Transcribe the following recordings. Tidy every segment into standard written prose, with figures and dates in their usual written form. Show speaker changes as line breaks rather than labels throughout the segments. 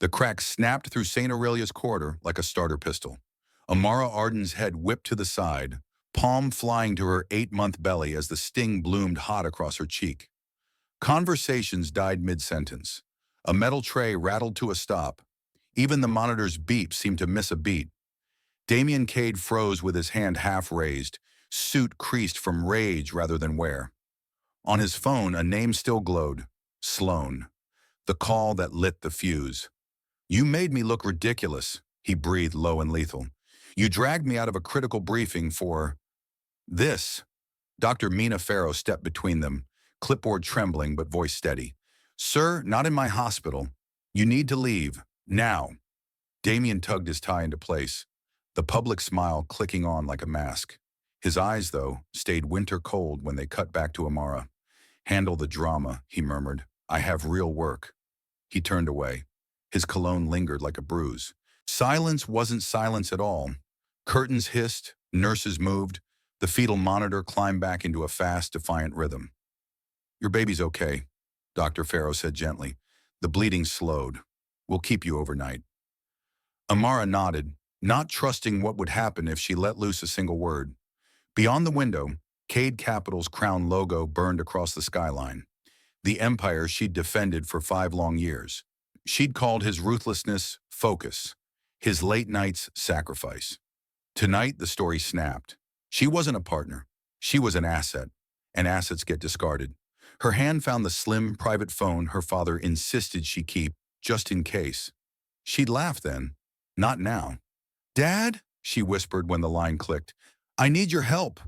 The crack snapped through St. Aurelia's corridor like a starter pistol. Amara Arden's head whipped to the side, palm flying to her 8-month belly as the sting bloomed hot across her cheek. Conversations died mid-sentence. A metal tray rattled to a stop. Even the monitor's beep seemed to miss a beat. Damien Cade froze with his hand half raised, suit creased from rage rather than wear. On his phone, a name still glowed. Sloan. The call that lit the fuse. "You made me look ridiculous," he breathed low and lethal. "You dragged me out of a critical briefing for this." Dr. Mina Farrow stepped between them, clipboard trembling but voice steady. "Sir, not in my hospital. You need to leave. Now." Damien tugged his tie into place, the public smile clicking on like a mask. His eyes, though, stayed winter cold when they cut back to Amara. "Handle the drama," he murmured. "I have real work." He turned away. His cologne lingered like a bruise. Silence wasn't silence at all. Curtains hissed, nurses moved, the fetal monitor climbed back into a fast, defiant rhythm. "Your baby's okay," Dr. Farrow said gently. "The bleeding slowed. We'll keep you overnight." Amara nodded, not trusting what would happen if she let loose a single word. Beyond the window, Cade Capital's crown logo burned across the skyline. The empire she'd defended for 5 long years. She'd called his ruthlessness focus, his late nights sacrifice. Tonight, the story snapped. She wasn't a partner. She was an asset, and assets get discarded. Her hand found the slim, private phone her father insisted she keep, just in case. She'd laugh then. Not now. "Dad," she whispered when the line clicked, "I need your help."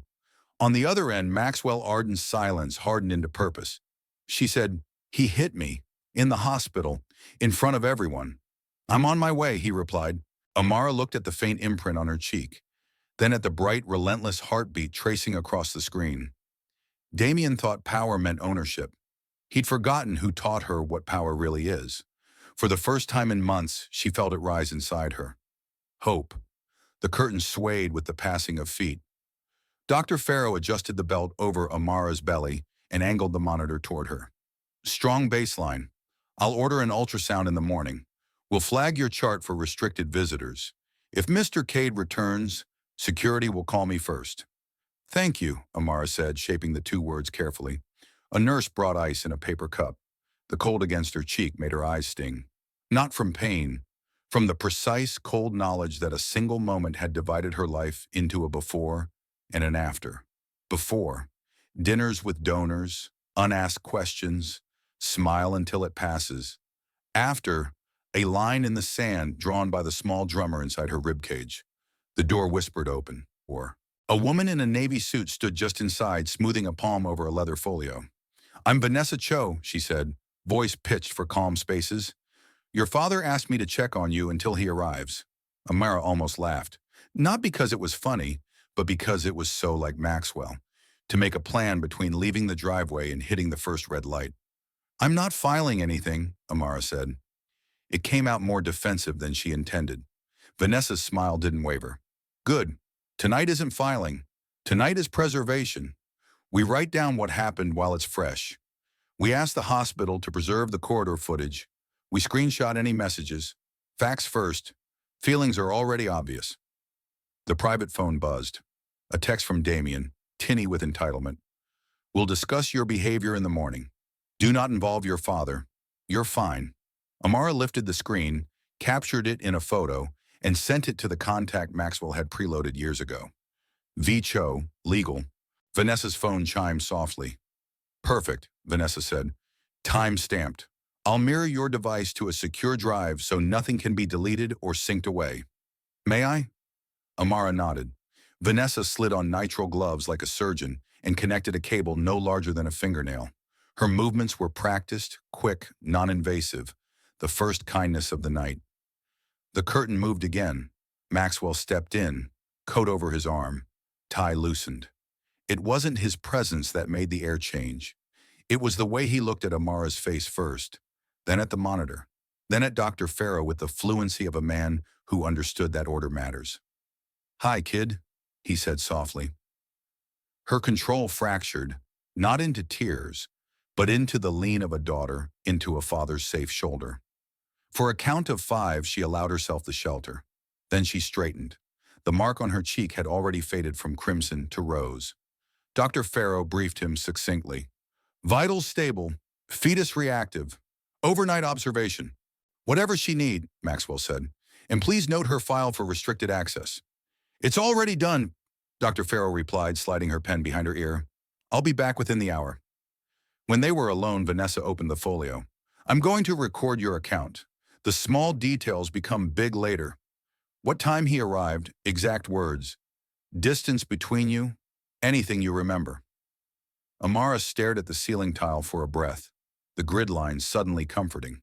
On the other end, Maxwell Arden's silence hardened into purpose. She said, "He hit me. In the hospital. In front of everyone." "I'm on my way," he replied. Amara looked at the faint imprint on her cheek, then at the bright, relentless heartbeat tracing across the screen. Damien thought power meant ownership. He'd forgotten who taught her what power really is. For the first time in months, she felt it rise inside her. Hope. The curtain swayed with the passing of feet. Dr. Farrow adjusted the belt over Amara's belly and angled the monitor toward her. "Strong baseline. I'll order an ultrasound in the morning. We'll flag your chart for restricted visitors. If Mr. Cade returns, security will call me first." "Thank you," Amara said, shaping the 2 words carefully. A nurse brought ice in a paper cup. The cold against her cheek made her eyes sting. Not from pain, from the precise, cold knowledge that a single moment had divided her life into a before and an after. Before, dinners with donors, unasked questions, smile until it passes. After, a line in the sand drawn by the small drummer inside her ribcage. The door whispered open. Or a woman in a navy suit stood just inside, smoothing a palm over a leather folio. "I'm Vanessa Cho," she said, voice pitched for calm spaces. "Your father asked me to check on you until he arrives." Amara almost laughed. Not because it was funny, but because it was so like Maxwell. To make a plan between leaving the driveway and hitting the first red light. "I'm not filing anything," Amara said. It came out more defensive than she intended. Vanessa's smile didn't waver. "Good. Tonight isn't filing. Tonight is preservation. We write down what happened while it's fresh. We ask the hospital to preserve the corridor footage. We screenshot any messages. Facts first. Feelings are already obvious." The private phone buzzed. A text from Damien, tinny with entitlement. "We'll discuss your behavior in the morning. Do not involve your father. You're fine." Amara lifted the screen, captured it in a photo, and sent it to the contact Maxwell had preloaded years ago. V. Cho, legal. Vanessa's phone chimed softly. "Perfect," Vanessa said. "Time stamped. I'll mirror your device to a secure drive so nothing can be deleted or synced away." "May I?" Amara nodded. Vanessa slid on nitrile gloves like a surgeon and connected a cable no larger than a fingernail. Her movements were practiced, quick, non-invasive, the first kindness of the night. The curtain moved again. Maxwell stepped in, coat over his arm, tie loosened. It wasn't his presence that made the air change. It was the way he looked at Amara's face first, then at the monitor, then at Dr. Farrow with the fluency of a man who understood that order matters. "Hi, kid," he said softly. Her control fractured, not into tears, but into the lean of a daughter, into a father's safe shoulder. For a count of 5, she allowed herself the shelter. Then she straightened. The mark on her cheek had already faded from crimson to rose. Dr. Farrow briefed him succinctly. Vitals stable, fetus reactive, overnight observation. Whatever she need, Maxwell said. And please note her file for restricted access. It's already done, Dr. Farrow replied, sliding her pen behind her ear. I'll be back within the hour. When they were alone, Vanessa opened the folio. I'm going to record your account. The small details become big later. What time he arrived, exact words, distance between you, anything you remember. Amara stared at the ceiling tile for a breath, the grid lines suddenly comforting.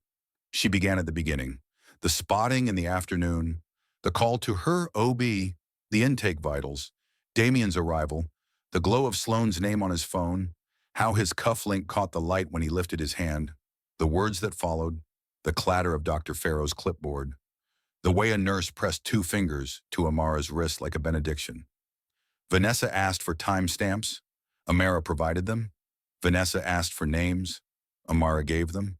She began at the beginning. The spotting in the afternoon, the call to her OB, the intake vitals, Damien's arrival, the glow of Sloane's name on his phone, how his cufflink caught the light when he lifted his hand, the words that followed, the clatter of Dr. Farrow's clipboard, the way a nurse pressed 2 fingers to Amara's wrist like a benediction. Vanessa asked for timestamps. Amara provided them. Vanessa asked for names. Amara gave them.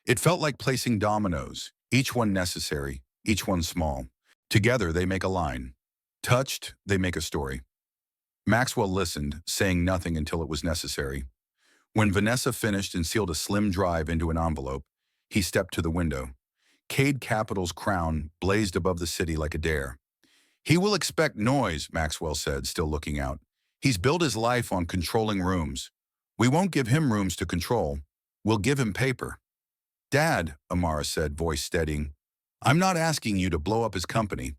It felt like placing dominoes, each one necessary, each one small. Together, they make a line. Touched, they make a story. Maxwell listened, saying nothing until it was necessary. When Vanessa finished and sealed a slim drive into an envelope, he stepped to the window. Cade Capital's crown blazed above the city like a dare. He will expect noise, Maxwell said, still looking out. He's built his life on controlling rooms. We won't give him rooms to control. We'll give him paper. Dad, Amara said, voice steadying, I'm not asking you to blow up his company.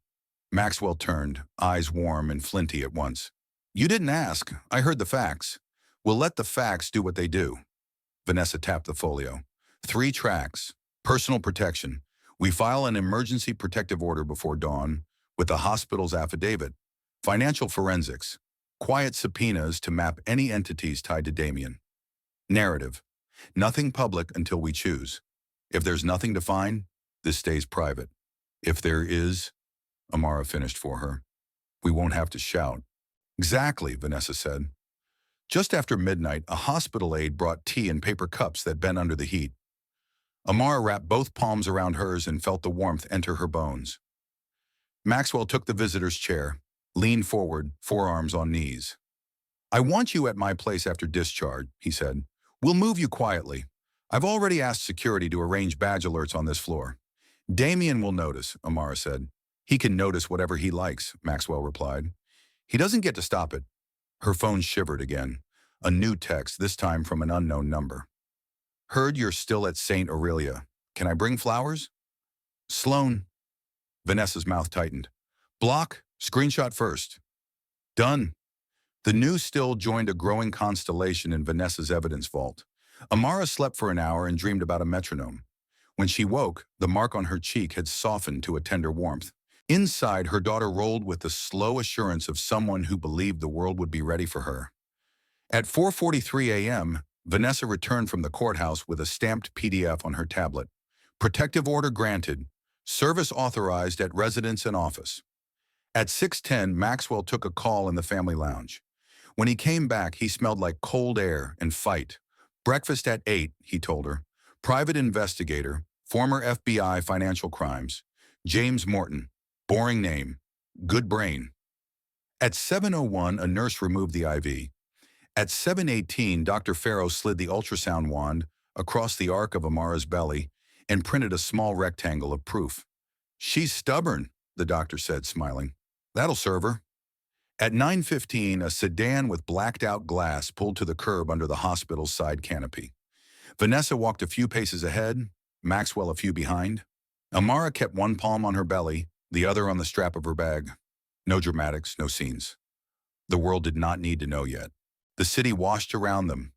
Maxwell turned, eyes warm and flinty at once. You didn't ask. I heard the facts. We'll let the facts do what they do. Vanessa tapped the folio. 3 tracks. Personal protection. We file an emergency protective order before dawn with the hospital's affidavit. Financial forensics. Quiet subpoenas to map any entities tied to Damien. Narrative. Nothing public until we choose. If there's nothing to find, this stays private. If there is, Amara finished for her, we won't have to shout. Exactly, Vanessa said. Just after midnight, a hospital aide brought tea in paper cups that bent under the heat. Amara wrapped both palms around hers and felt the warmth enter her bones. Maxwell took the visitor's chair, leaned forward, forearms on knees. I want you at my place after discharge, he said. We'll move you quietly. I've already asked security to arrange badge alerts on this floor. Damien will notice, Amara said. He can notice whatever he likes, Maxwell replied. He doesn't get to stop it. Her phone shivered again. A new text, this time from an unknown number. Heard you're still at St. Aurelia. Can I bring flowers? Sloane. Vanessa's mouth tightened. Block, screenshot first. Done. The new still joined a growing constellation in Vanessa's evidence vault. Amara slept for an hour and dreamed about a metronome. When she woke, the mark on her cheek had softened to a tender warmth. Inside, her daughter rolled with the slow assurance of someone who believed the world would be ready for her. At 4:43 a.m., Vanessa returned from the courthouse with a stamped PDF on her tablet. Protective order granted. Service authorized at residence and office. At 6:10, Maxwell took a call in the family lounge. When he came back, he smelled like cold air and fight. Breakfast at 8, he told her. Private investigator, former FBI financial crimes. James Morton. Boring name. Good brain. At 7:01, a nurse removed the IV. At 7:18, Dr. Farrow slid the ultrasound wand across the arc of Amara's belly and printed a small rectangle of proof. She's stubborn, the doctor said, smiling. That'll serve her. At 9:15, a sedan with blacked-out glass pulled to the curb under the hospital's side canopy. Vanessa walked a few paces ahead, Maxwell a few behind. Amara kept one palm on her belly, the other on the strap of her bag. No dramatics, no scenes. The world did not need to know yet. The city washed around them,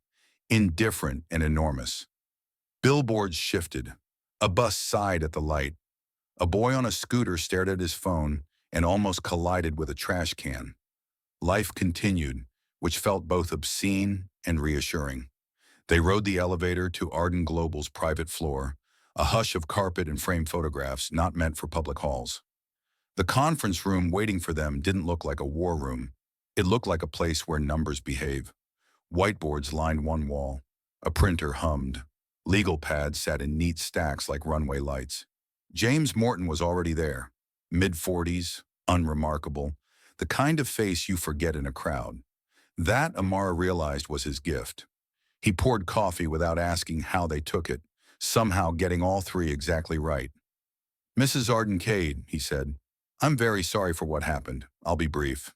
indifferent and enormous. Billboards shifted. A bus sighed at the light. A boy on a scooter stared at his phone and almost collided with a trash can. Life continued, which felt both obscene and reassuring. They rode the elevator to Arden Global's private floor, a hush of carpet and framed photographs not meant for public halls. The conference room waiting for them didn't look like a war room. It looked like a place where numbers behave. Whiteboards lined one wall. A printer hummed. Legal pads sat in neat stacks like runway lights. James Morton was already there. Mid-40s, unremarkable, the kind of face you forget in a crowd. That, Amara realized, was his gift. He poured coffee without asking how they took it, somehow getting all three exactly right. "Mrs. Arden Cade," he said, "I'm very sorry for what happened. I'll be brief."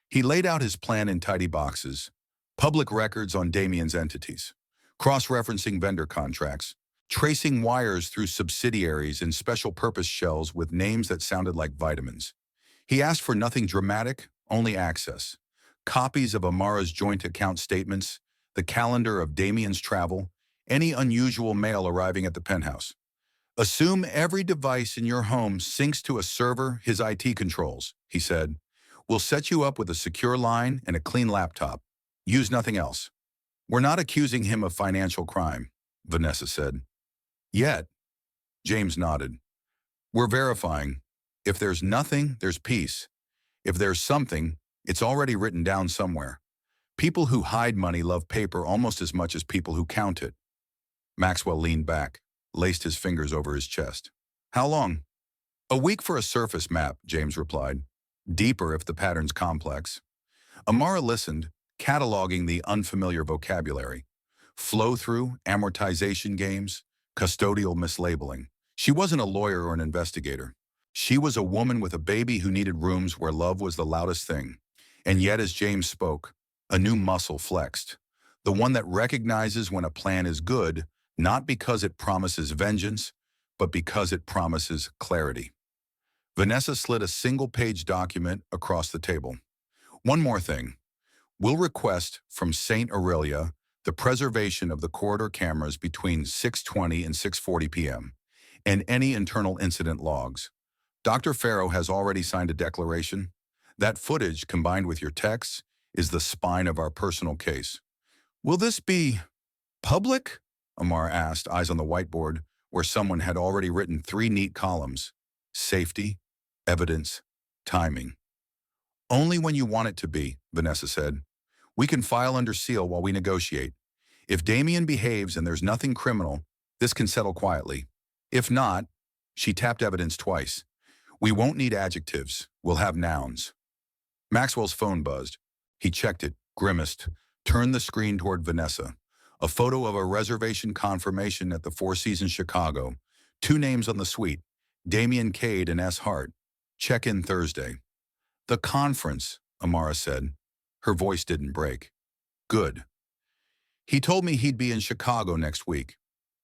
He laid out his plan in tidy boxes, public records on Damien's entities, cross-referencing vendor contracts, tracing wires through subsidiaries and special-purpose shells with names that sounded like vitamins. He asked for nothing dramatic, only access. Copies of Amara's joint account statements, the calendar of Damien's travel, any unusual mail arriving at the penthouse. "Assume every device in your home syncs to a server his IT controls," he said. "We'll set you up with a secure line and a clean laptop. Use nothing else." "We're not accusing him of financial crime," Vanessa said. "Yet," James nodded. "We're verifying. If there's nothing, there's peace. If there's something, it's already written down somewhere. People who hide money love paper almost as much as people who count it." Maxwell leaned back, laced his fingers over his chest. "How long?" "A week for a surface map," James replied. "Deeper if the pattern's complex." Amara listened, cataloging the unfamiliar vocabulary. Flow-through, amortization games, custodial mislabeling. She wasn't a lawyer or an investigator. She was a woman with a baby who needed rooms where love was the loudest thing. And yet, as James spoke, a new muscle flexed. The one that recognizes when a plan is good, not because it promises vengeance, but because it promises clarity. Vanessa slid a single-page document across the table. "One more thing. We'll request from St. Aurelia the preservation of the corridor cameras between 6:20 and 6:40 p.m. and any internal incident logs. Dr. Farrow has already signed a declaration. That footage, combined with your texts, is the spine of our personal case." "Will this be public?" Amar asked, eyes on the whiteboard, where someone had already written 3 neat columns. "Safety, evidence, timing." "Only when you want it to be," Vanessa said. "We can file under seal while we negotiate. If Damien behaves and there's nothing criminal, this can settle quietly. If not," she tapped evidence twice, "we won't need adjectives. We'll have nouns." Maxwell's phone buzzed. He checked it, grimaced, turned the screen toward Vanessa. A photo of a reservation confirmation at the Four Seasons Chicago. 2 names on the suite, Damien Cade and S. Hart. "Check-in Thursday." "The conference," Amara said. Her voice didn't break. "Good. He told me he'd be in Chicago next week."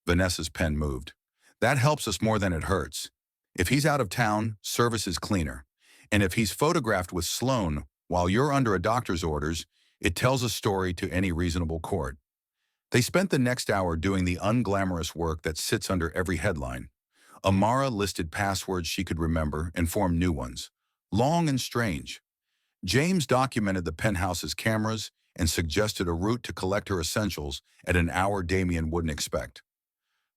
Vanessa's pen moved. "That helps us more than it hurts. If he's out of town, service is cleaner. And if he's photographed with Sloan while you're under a doctor's orders, it tells a story to any reasonable court." They spent the next hour doing the unglamorous work that sits under every headline. Amara listed passwords she could remember and formed new ones, long and strange. James documented the penthouse's cameras and suggested a route to collect her essentials at an hour Damien wouldn't expect.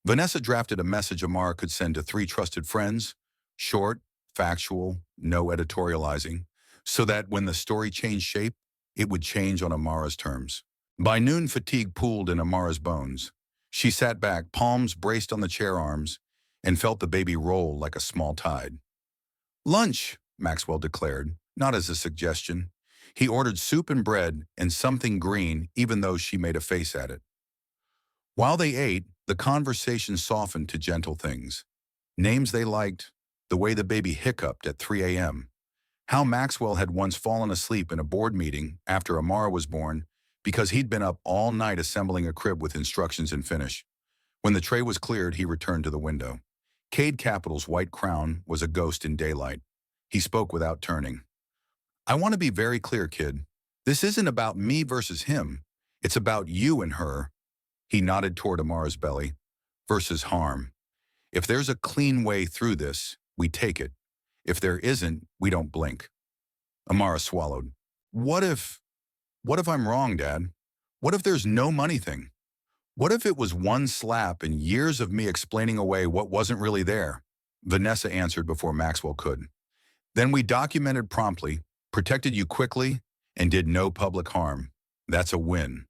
Vanessa drafted a message Amara could send to 3 trusted friends, short, factual, no editorializing, so that when the story changed shape, it would change on Amara's terms. By noon, fatigue pooled in Amara's bones. She sat back, palms braced on the chair arms, and felt the baby roll like a small tide. "Lunch," Maxwell declared, not as a suggestion. He ordered soup and bread and something green, even though she made a face at it. While they ate, the conversation softened to gentle things. Names they liked, the way the baby hiccuped at 3 a.m., how Maxwell had once fallen asleep in a board meeting after Amara was born because he'd been up all night assembling a crib with instructions in Finnish. When the tray was cleared, he returned to the window. Cade Capital's white crown was a ghost in daylight. He spoke without turning. "I want to be very clear, kid. This isn't about me versus him. It's about you and her," he nodded toward Amara's belly, "versus harm. If there's a clean way through this, we take it. If there isn't, we don't blink." Amara swallowed. What if I'm wrong, Dad? What if there's no money thing? What if it was one slap and years of me explaining away what wasn't really there?" Vanessa answered before Maxwell could. "Then we documented promptly, protected you quickly, and did no public harm. That's a win.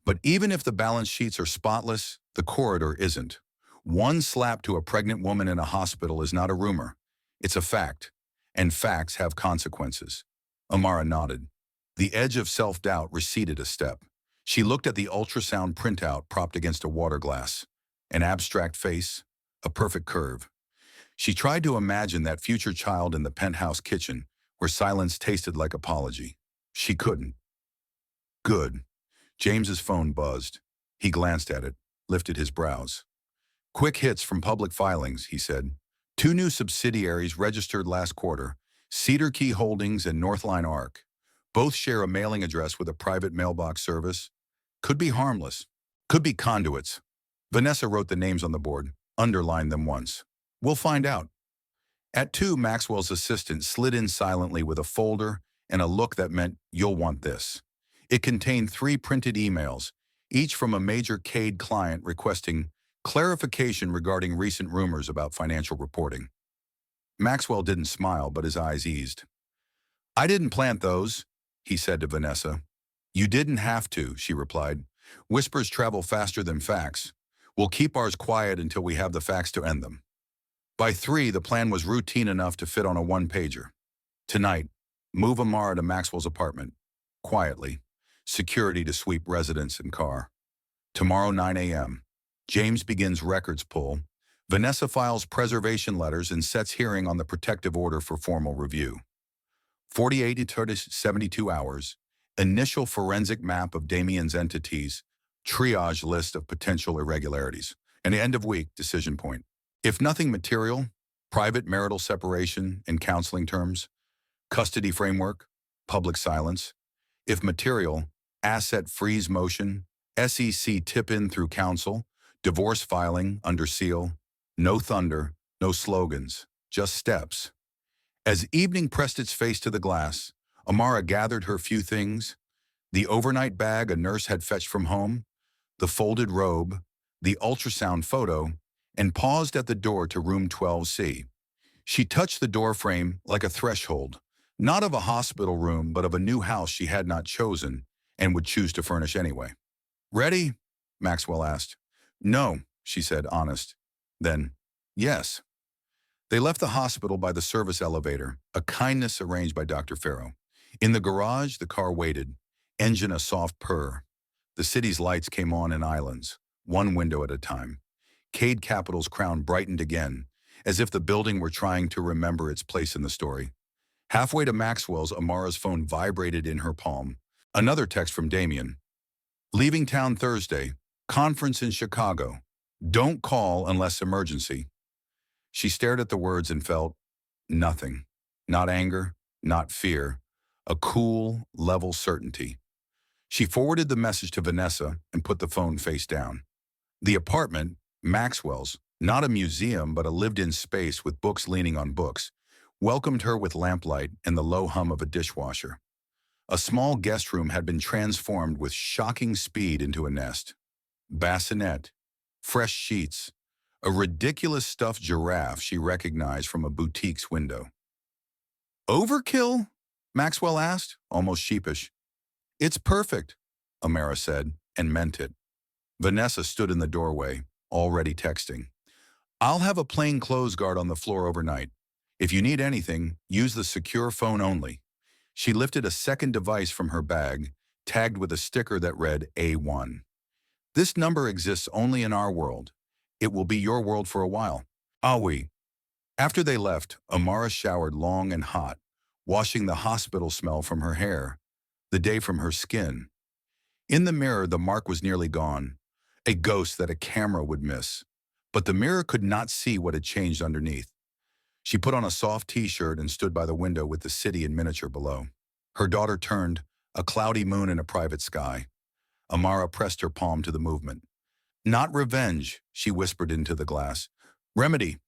But even if the balance sheets are spotless, the corridor isn't. One slap to a pregnant woman in a hospital is not a rumor. It's a fact, and facts have consequences. Amara nodded. The edge of self-doubt receded a step. She looked at the ultrasound printout propped against a water glass. An abstract face, a perfect curve. She tried to imagine that future child in the penthouse kitchen where silence tasted like apology. She couldn't. Good. James's phone buzzed. He glanced at it, lifted his brows. Quick hits from public filings, he said. Two new subsidiaries registered last quarter, Cedar Key Holdings and Northline Arc. Both share a mailing address with a private mailbox service. Could be harmless. Could be conduits. Vanessa wrote the names on the board, underlined them once. We'll find out. At 2, Maxwell's assistant slid in silently with a folder and a look that meant, you'll want this. It contained 3 printed emails, each from a major CADE client requesting clarification regarding recent rumors about financial reporting. Maxwell didn't smile, but his eyes eased. I didn't plant those, he said to Vanessa. You didn't have to, she replied. Whispers travel faster than facts. We'll keep ours quiet until we have the facts to end them. By 3, the plan was routine enough to fit on a one-pager. Tonight, move Amara to Maxwell's apartment. Quietly. Security to sweep residence and car. Tomorrow 9 a.m. James begins records pull. Vanessa files preservation letters and sets hearing on the protective order for formal review. 48 to 72 hours. Initial forensic map of Damien's entities. Triage list of potential irregularities. And end of week decision point. If nothing material, private marital separation in counseling terms, custody framework, public silence. If material, asset freeze motion, SEC tip-in through counsel, divorce filing under seal, no thunder, no slogans, just steps. As evening pressed its face to the glass, Amara gathered her few things, the overnight bag a nurse had fetched from home, the folded robe, the ultrasound photo, and paused at the door to room 12C. She touched the door frame like a threshold, not of a hospital room, but of a new house she had not chosen and would choose to furnish anyway. Ready? Maxwell asked. No, she said, honest. Then, yes. They left the hospital by the service elevator, a kindness arranged by Dr. Farrow. In the garage, the car waited, engine a soft purr. The city's lights came on in islands, one window at a time. CADE Capital's crown brightened again, as if the building were trying to remember its place in the story. Halfway to Maxwell's, Amara's phone vibrated in her palm. Another text from Damien. Leaving town Thursday. Conference in Chicago. Don't call unless emergency. She stared at the words and felt nothing. Not anger, not fear. A cool, level certainty. She forwarded the message to Vanessa and put the phone face down. The apartment, Maxwell's, not a museum but a lived-in space with books leaning on books, welcomed her with lamplight and the low hum of a dishwasher. A small guest room had been transformed with shocking speed into a nest. Bassinet, fresh sheets, a ridiculous stuffed giraffe she recognized from a boutique's window. Overkill? Maxwell asked, almost sheepish. It's perfect, Amara said, and meant it. Vanessa stood in the doorway, already texting. I'll have a plain clothes guard on the floor overnight. If you need anything, use the secure phone only. She lifted a second device from her bag, tagged with a sticker that read A1. This number exists only in our world. It will be your world for a while. Ah oui. After they left, Amara showered long and hot, washing the hospital smell from her hair, the day from her skin. In the mirror, the mark was nearly gone, a ghost that a camera would miss. But the mirror could not see what had changed underneath. She put on a soft t-shirt and stood by the window with the city in miniature below. Her daughter turned, a cloudy moon in a private sky. Amara pressed her palm to the movement. Not revenge, she whispered into the glass. Remedy.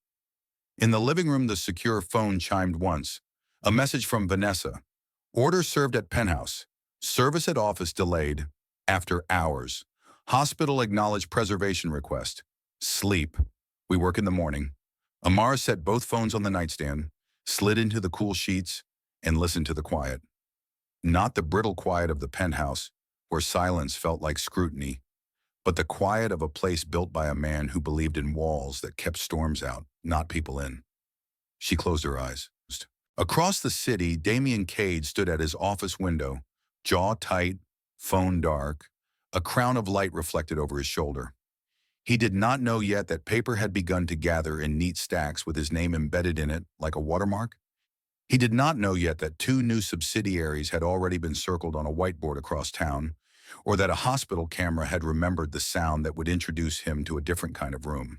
In the living room, the secure phone chimed once. A message from Vanessa. Order served at penthouse. Service at office delayed. After hours. Hospital acknowledged preservation request. Sleep. We work in the morning. Amara set both phones on the nightstand, slid into the cool sheets, and listened to the quiet. Not the brittle quiet of the penthouse, where silence felt like scrutiny, but the quiet of a place built by a man who believed in walls that kept storms out, not people in. She closed her eyes. Across the city, Damien Cade stood at his office window, jaw tight, phone dark, a crown of light reflected over his shoulder. He did not know yet that paper had begun to gather in neat stacks with his name embedded in it like a watermark. He did not know yet that 2 new subsidiaries had already been circled on a whiteboard across town, or that a hospital camera had remembered the sound that would introduce him to a different kind of room.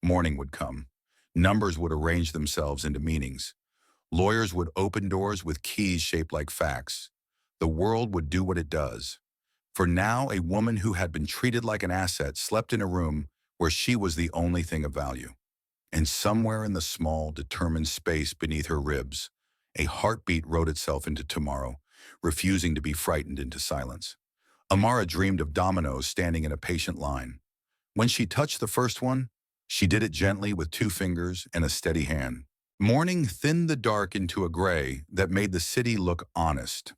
Morning would come. Numbers would arrange themselves into meanings. Lawyers would open doors with keys shaped like facts. The world would do what it does. For now, a woman who had been treated like an asset slept in a room where she was the only thing of value. And somewhere in the small, determined space beneath her ribs, a heartbeat wrote itself into tomorrow, refusing to be frightened into silence. Amara dreamed of dominoes standing in a patient line. When she touched the first one, she did it gently with 2 fingers and a steady hand. Morning thinned the dark into a gray that made the city look honest.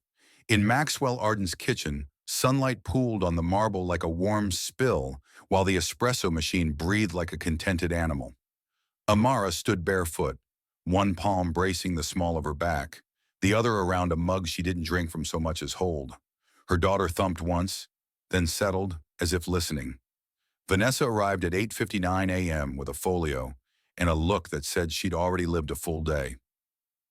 In Maxwell Arden's kitchen, sunlight pooled on the marble like a warm spill, while the espresso machine breathed like a contented animal. Amara stood barefoot, one palm bracing the small of her back, the other around a mug she didn't drink from so much as hold. Her daughter thumped once, then settled, as if listening. Vanessa arrived at 8:59 a.m. with a folio and a look that said she'd already lived a full day.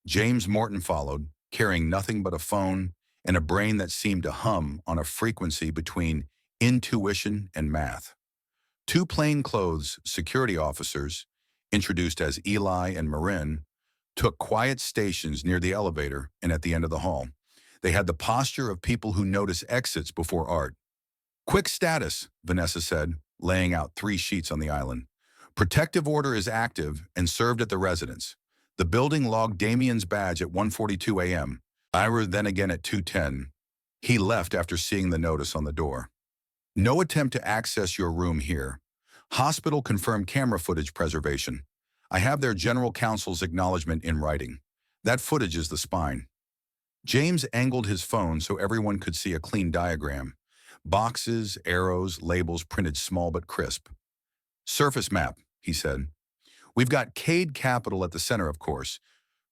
James Morton followed, carrying nothing but a phone and a brain that seemed to hum on a frequency between intuition and math. 2 plainclothes security officers, introduced as Eli and Marin, took quiet stations near the elevator and at the end of the hall. They had the posture of people who notice exits before art. "Quick status," Vanessa said, laying out 3 sheets on the island. "Protective order is active and served at the residence. The building logged Damien's badge at 1:42 a.m. Ira then again at 2:10. He left after seeing the notice on the door. No attempt to access your room here. Hospital confirmed camera footage preservation. I have their general counsel's acknowledgement in writing. That footage is the spine." James angled his phone so everyone could see a clean diagram. Boxes, arrows, labels printed small but crisp. "Surface map," he said. "We've got Cade Capital at the center, of course.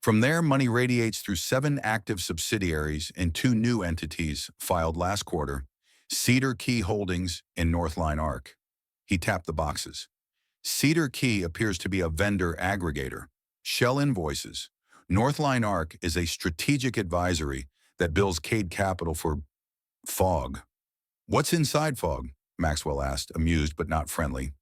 From there, money radiates through 7 active subsidiaries and 2 new entities filed last quarter, Cedar Key Holdings and Northline Arc." He tapped the boxes. Cedar Key appears to be a vendor aggregator. Shell invoices. Northline Arc is a strategic advisory that bills Cade Capital for FOG. "What's inside FOG?" Maxwell asked, amused but not friendly.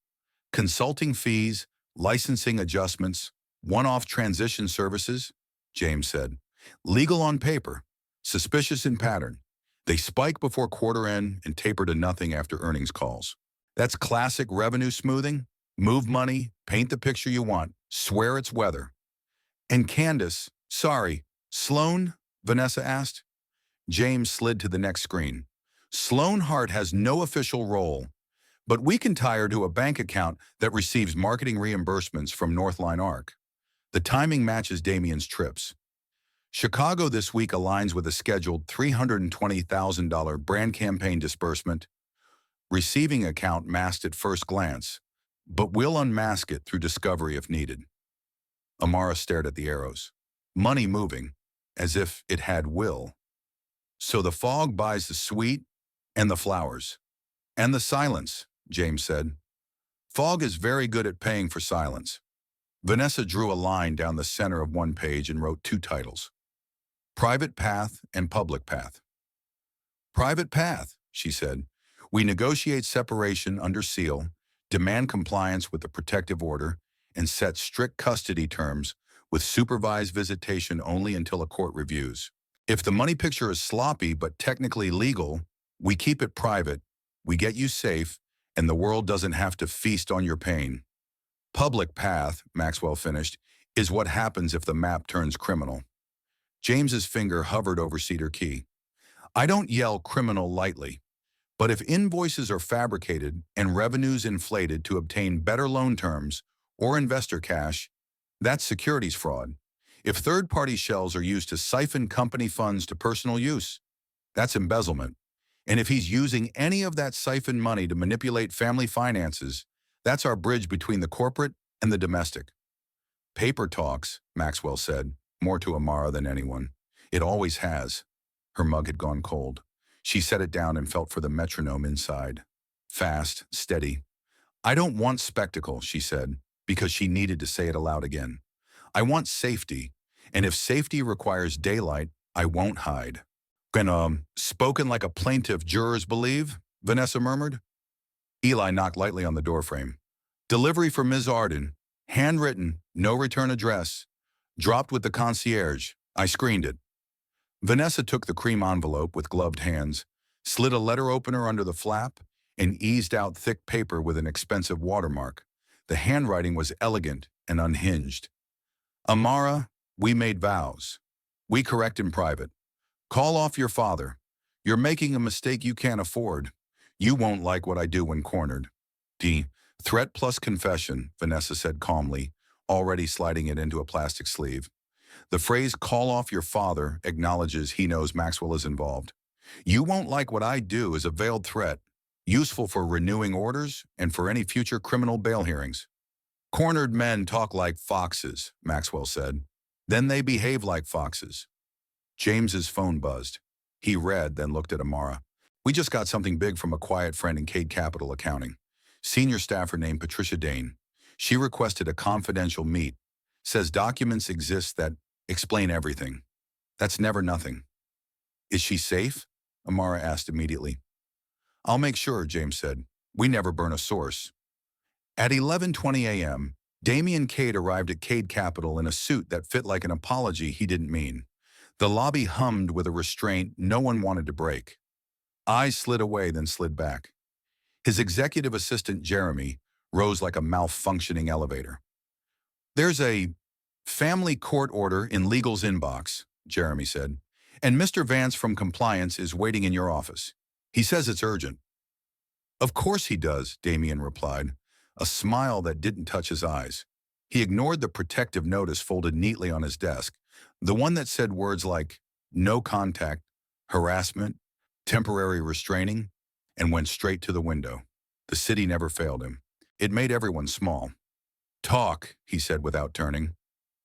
"Consulting fees, licensing adjustments, one-off transition services," James said. "Legal on paper, suspicious in pattern. They spike before quarter end and taper to nothing after earnings calls. That's classic revenue smoothing. Move money, paint the picture you want, swear it's weather." "And Candace, Sloan?" Vanessa asked. James slid to the next screen. "Sloan Hart has no official role, but we can tie her to a bank account that receives marketing reimbursements from Northline Arc. The timing matches Damien's trips. Chicago this week aligns with a scheduled $320,000 brand campaign disbursement. Receiving account masked at first glance, but we'll unmask it through discovery if needed." Amara stared at the arrows. Money moving, as if it had will. "So the FOG buys the sweet and the flowers. And the silence," James said. "FOG is very good at paying for silence." Vanessa drew a line down the center of one page and wrote 2 titles. "Private Path and Public Path." "Private Path," she said. "We negotiate separation under seal, demand compliance with the protective order, and set strict custody terms with supervised visitation only until a court reviews. If the money picture is sloppy but technically legal, we keep it private, we get you safe, and the world doesn't have to feast on your pain. Public Path," Maxwell finished, "is what happens if the map turns criminal." James's finger hovered over Cedar Key. "I don't yell criminal lightly, but if invoices are fabricated and revenues inflated to obtain better loan terms or investor cash, that's securities fraud. If third-party shells are used to siphon company funds to personal use, that's embezzlement. And if he's using any of that siphoned money to manipulate family finances, that's our bridge between the corporate and the domestic. Paper talks, Maxwell said, more to Amara than anyone. It always has. Her mug had gone cold. She set it down and felt for the metronome inside. Fast, steady. I don't want spectacle, she said, because she needed to say it aloud again. I want safety, and if safety requires daylight, I won't hide. Spoken like a plaintiff, jurors believe, Vanessa murmured. Eli knocked lightly on the doorframe. Delivery for Ms. Arden. Handwritten, no return address. Dropped with the concierge. I screened it. Vanessa took the cream envelope with gloved hands, slid a letter opener under the flap, and eased out thick paper with an expensive watermark. The handwriting was elegant and unhinged. Amara, we made vows. We correct in private. Call off your father. You're making a mistake you can't afford. You won't like what I do when cornered. D. Threat plus confession, Vanessa said calmly, already sliding it into a plastic sleeve. The phrase call off your father acknowledges he knows Maxwell is involved. You won't like what I do is a veiled threat, useful for renewing orders and for any future criminal bail hearings. Cornered men talk like foxes, Maxwell said. Then they behave like foxes. James's phone buzzed. He read, then looked at Amara. We just got something big from a quiet friend in Cade Capital Accounting. Senior staffer named Patricia Dane. She requested a confidential meet. Says documents exist that explain everything. That's never nothing. Is she safe? Amara asked immediately. I'll make sure, James said. We never burn a source. At 11:20 a.m., Damian Cade arrived at Cade Capital in a suit that fit like an apology he didn't mean. The lobby hummed with a restraint no one wanted to break. Eyes slid away, then slid back. His executive assistant, Jeremy, rose like a malfunctioning elevator. There's a family court order in legal's inbox, Jeremy said, and Mr. Vance from compliance is waiting in your office. He says it's urgent. Of course he does, Damian replied, a smile that didn't touch his eyes. He ignored the protective notice folded neatly on his desk, the one that said words like no contact, harassment, temporary restraining, and went straight to the window. The city never failed him. It made everyone small. Talk, he said without turning.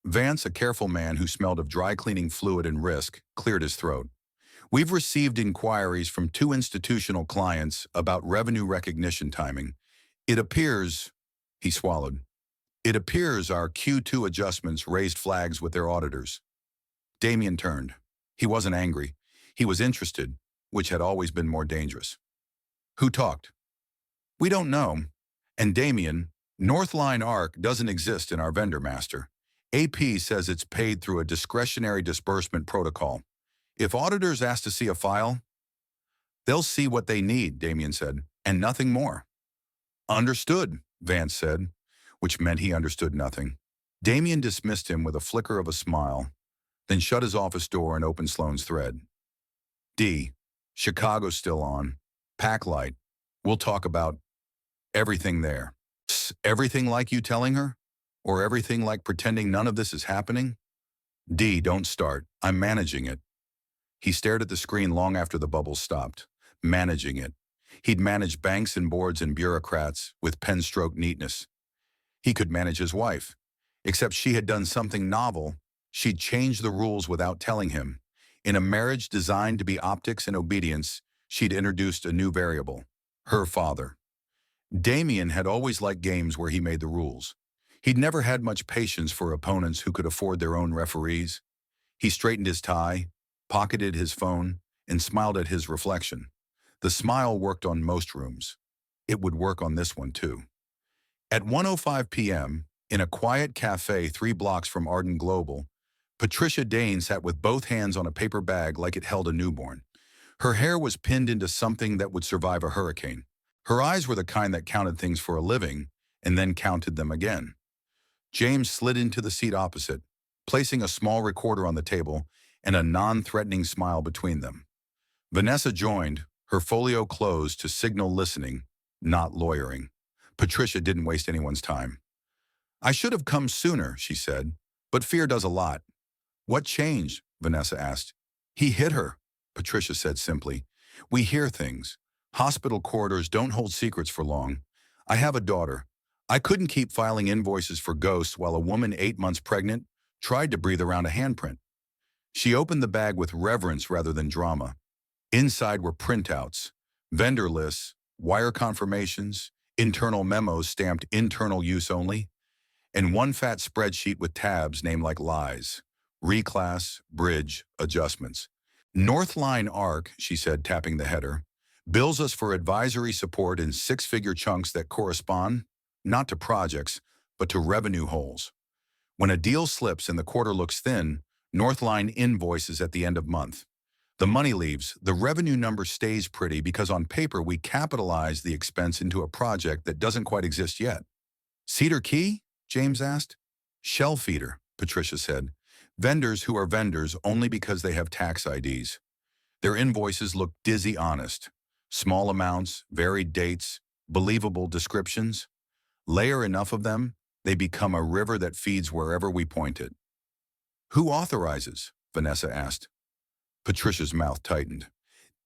Vance, a careful man who smelled of dry cleaning fluid and risk, cleared his throat. We've received inquiries from 2 institutional clients about revenue recognition timing. It appears, he swallowed, it appears our Q2 adjustments raised flags with their auditors. Damian turned. He wasn't angry. He was interested, which had always been more dangerous. Who talked? We don't know. And Damian, Northline ARC doesn't exist in our vendor master. AP says it's paid through a discretionary disbursement protocol. If auditors ask to see a file, they'll see what they need, Damian said, and nothing more. Understood, Vance said, which meant he understood nothing. Damian dismissed him with a flicker of a smile, then shut his office door and opened Sloane's thread. D. Chicago's still on. Pack light. We'll talk about everything there. Everything like you telling her? Or everything like pretending none of this is happening? D. Don't start. I'm managing it. He stared at the screen long after the bubbles stopped. Managing it. He'd managed banks and boards and bureaucrats with pen-stroke neatness. He could manage his wife. Except she had done something novel. She'd changed the rules without telling him. In a marriage designed to be optics and obedience, she'd introduced a new variable. Her father. Damian had always liked games where he made the rules. He'd never had much patience for opponents who could afford their own referees. He straightened his tie, pocketed his phone, and smiled at his reflection. The smile worked on most rooms. It would work on this one too. At 1:05 p.m., in a quiet cafe 3 blocks from Arden Global, Patricia Dane sat with both hands on a paper bag like it held a newborn. Her hair was pinned into something that would survive a hurricane. Her eyes were the kind that counted things for a living and then counted them again. James slid into the seat opposite, placing a small recorder on the table and a non-threatening smile between them. Vanessa joined, her folio closed to signal listening, not lawyering. Patricia didn't waste anyone's time. I should have come sooner, she said, but fear does a lot. What changed? Vanessa asked. He hit her, Patricia said simply. We hear things. Hospital corridors don't hold secrets for long. I have a daughter. I couldn't keep filing invoices for ghosts while a woman 8 months pregnant tried to breathe around a handprint. She opened the bag with reverence rather than drama. Inside were printouts, vendor lists, wire confirmations, internal memos stamped internal use only, and one fat spreadsheet with tabs named like lies. Reclass, bridge, adjustments. Northline ARC, she said, tapping the header, bills us for advisory support in six-figure chunks that correspond, not to projects, but to revenue holes. When a deal slips and the quarter looks thin, Northline invoices at the end of month. The money leaves, the revenue number stays pretty because on paper we capitalize the expense into a project that doesn't quite exist yet. Cedar Key? James asked. Shell feeder, Patricia said. Vendors who are vendors only because they have tax IDs. Their invoices look dizzy honest. Small amounts, varied dates, believable descriptions. Layer enough of them, they become a river that feeds wherever we point it. Who authorizes? Vanessa asked. Patricia's mouth tightened.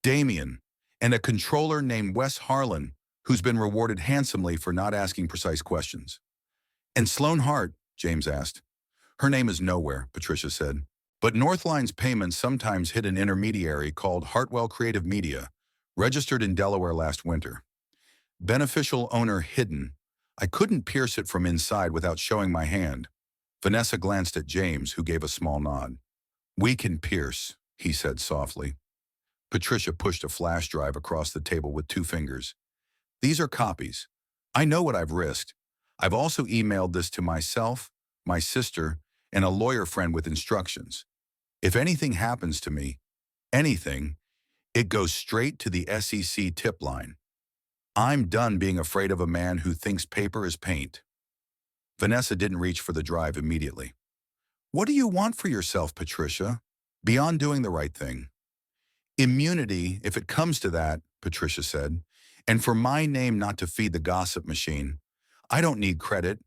Damien, and a controller named Wes Harlan, who's been rewarded handsomely for not asking precise questions. And Sloan Hart? James asked. Her name is nowhere, Patricia said. But Northline's payments sometimes hit an intermediary called Hartwell Creative Media, registered in Delaware last winter. Beneficial owner hidden. I couldn't pierce it from inside without showing my hand. Vanessa glanced at James, who gave a small nod. We can pierce, he said softly. Patricia pushed a flash drive across the table with 2 fingers. These are copies. I know what I've risked. I've also emailed this to myself, my sister, and a lawyer friend with instructions. If anything happens to me, anything, it goes straight to the SEC tip line. I'm done being afraid of a man who thinks paper is paint. Vanessa didn't reach for the drive immediately. What do you want for yourself, Patricia, beyond doing the right thing? Immunity, if it comes to that, Patricia said, and for my name not to feed the gossip machine. I don't need credit.